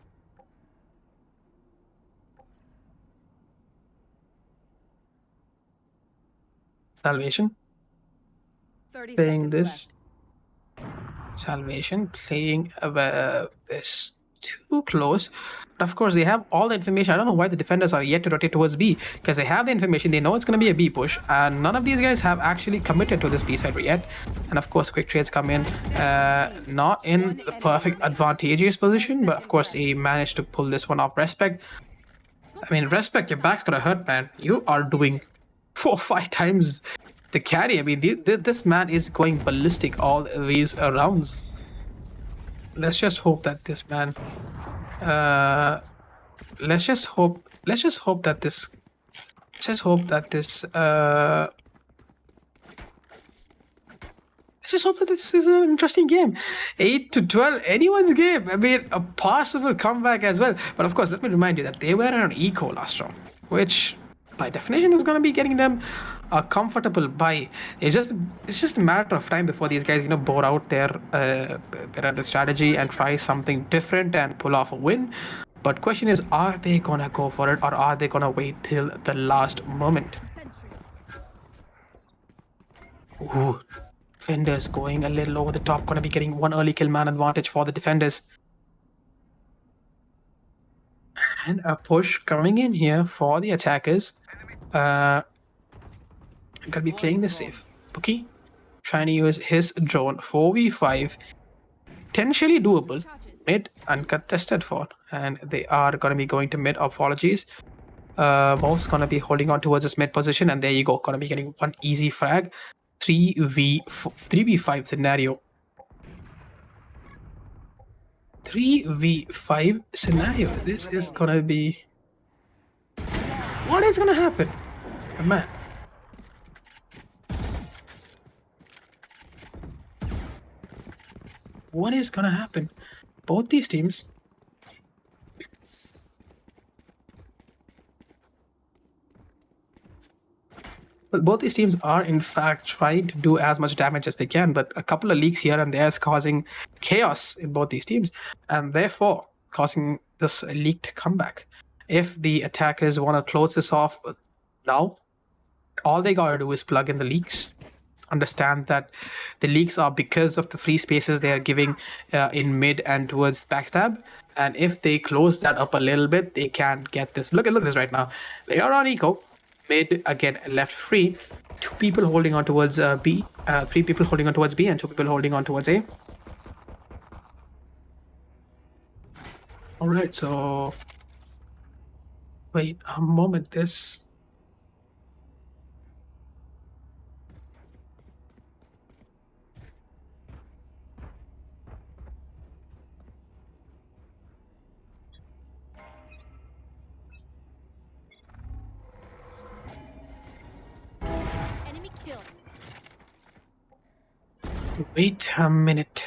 Salvation 30 playing seconds this. left. Salvation playing this too close, but of course they have all the information. I don't know why the defenders are yet to rotate towards B, because they have the information. They know it's going to be a B push, and none of these guys have actually committed to this B side yet. And of course, quick trades come in, not in the perfect advantageous position, but of course they managed to pull this one off. Respect. I mean, Respect, your back's gonna hurt, man. You are doing 4 or 5 times the carry. I mean, this man is going ballistic all these rounds. Let's just hope that this man. Let's just hope that this. Let's just hope that this. Let's just hope that this is an interesting game. 8-12, anyone's game. I mean, a possible comeback as well. But of course, let me remind you that they were on eco last round, which by definition is going to be getting them a comfortable buy. It's just a matter of time before these guys bore out their strategy and try something different and pull off a win. But question is, are they gonna go for it, or are they gonna wait till the last moment? Ooh, defenders going a little over the top, gonna be getting one early kill, man advantage for the defenders. And a push coming in here for the attackers. Gonna be playing this safe. Bookie trying to use his drone. 4v5. Potentially doable. Charges. mid uncontested for, and they are going to be going to mid. Apologies. Mo's going to be holding on towards his mid position, and there you go. Going to be getting one easy frag. 3v5 scenario. 3v5 scenario. This is going to be... What is going to happen? Man. What is going to happen? Both these teams... Well, both these teams are in fact trying to do as much damage as they can, but a couple of leaks here and there is causing chaos in both these teams, and therefore causing this leaked comeback. If the attackers want to close this off now, all they gotta do is plug in the leaks. Understand that the leaks are because of the free spaces they are giving in mid and towards backstab, and if they close that up a little bit, they can get this. Look at this right now. They are on eco. Mid again left free. 2 people holding on towards B. 3 people holding on towards B, and 2 people holding on towards A. All right, so wait a moment. This. Enemy killed. Wait a minute.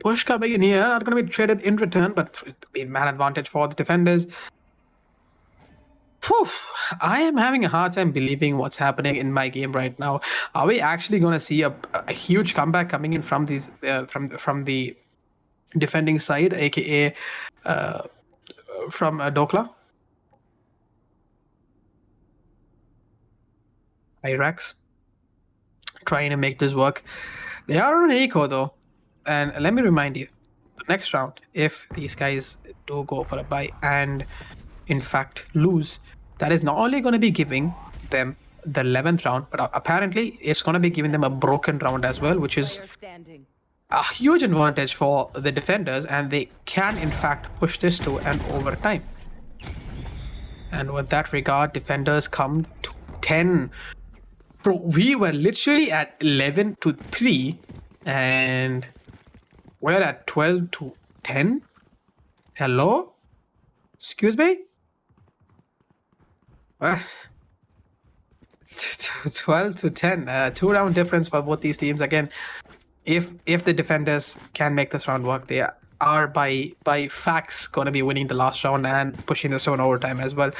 Push coming in here, not going to be traded in return, but man advantage for the defenders. Whew, I am having a hard time believing what's happening in my game right now. Are we actually going to see a huge comeback coming in from these from the defending side, aka from Dhokla? Iraq's trying to make this work. They are on eco though, and let me remind you, the next round, if these guys do go for a buy and in fact lose, that is not only going to be giving them the 11th round, but apparently it's going to be giving them a broken round as well, which is Player standing. a huge advantage for the defenders, and they can in fact push this to an overtime. And with that regard, defenders come to 10. Bro, we were literally at 11 to 3, and we're at 12 to 10. Hello? Excuse me? 12 to 10. 2-round difference for both these teams. Again, if the defenders can make this round work, they are by facts going to be winning the last round and pushing this to an overtime as well.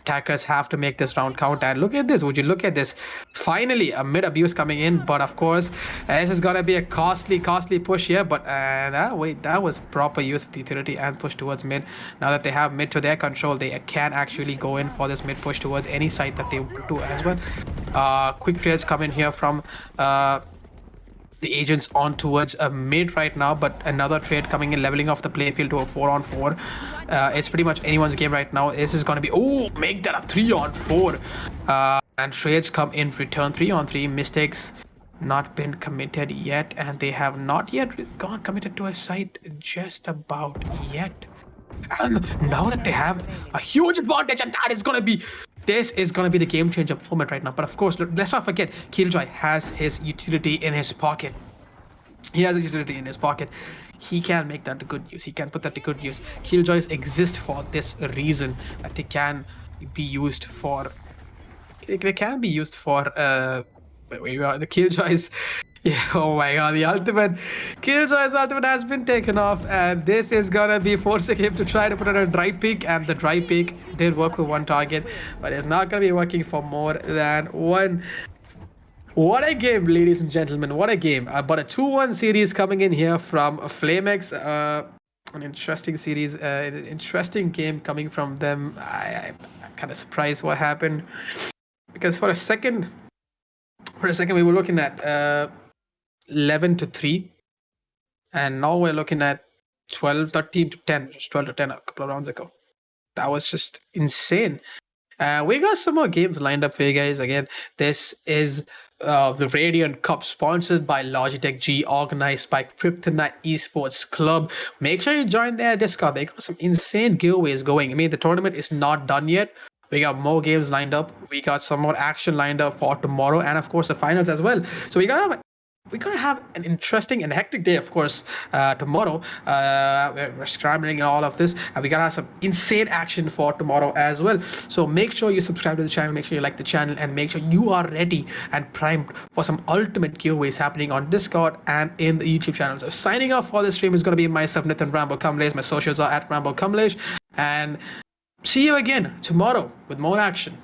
Attackers have to make this round count, and look at this. Would you look at this? Finally a mid abuse coming in, but of course this is going to be a costly push here, but wait, that was proper use of the utility and push towards mid. Now that they have mid to their control, they can actually go in for this mid push towards any side that they want to as well. Quick trades come in here from the agents on towards a mid right now, but another trade coming in, leveling off the playfield to a 4-on-4. It's pretty much anyone's game right now. This is going to be, make that a 3-on-4. And trades come in return. 3-on-3. Mistakes not been committed yet, and they have not yet gone committed to a site just about yet. And now that they have a huge advantage, and that is going to be... This is going to be the game changer moment right now. But of course, let's not forget, Killjoy has his utility in his pocket. He has a utility in his pocket. He can make that to good use. He can put that to good use. Killjoys exist for this reason, that they can be used for... They can be used for... the Killjoys... Yeah, oh my god, the ultimate. Killjoy's ultimate has been taken off, and this is gonna be forcing him to try to put on a dry peek, and the dry peek did work with one target, but it's not gonna be working for more than one. What a game, ladies and gentlemen, what a game. But a 2-1 series coming in here from Flamex. An interesting series, an interesting game coming from them. I'm kind of surprised what happened, because for a second For a second, we were looking at 11 to 3, and now we're looking at 13 to 10, just 12 to 10 a couple of rounds ago. That was just insane. We got some more games lined up for you guys. Again, this is the Radiant Cup, sponsored by Logitech G, organized by Kryptonite Esports Club. Make sure you join their Discord. They got some insane giveaways going. I mean, the tournament is not done yet. We got more games lined up. We got some more action lined up for tomorrow, and of course the finals as well. So we're gonna have an interesting and hectic day, of course, tomorrow. We're scrambling and all of this, and we're gonna have some insane action for tomorrow as well. So make sure you subscribe to the channel, make sure you like the channel, and make sure you are ready and primed for some ultimate giveaways happening on Discord and in the YouTube channel. So signing off for this stream is gonna be myself, Nathan Rambo Kamlesh. My socials are at Rambo Kamlesh, and see you again tomorrow with more action.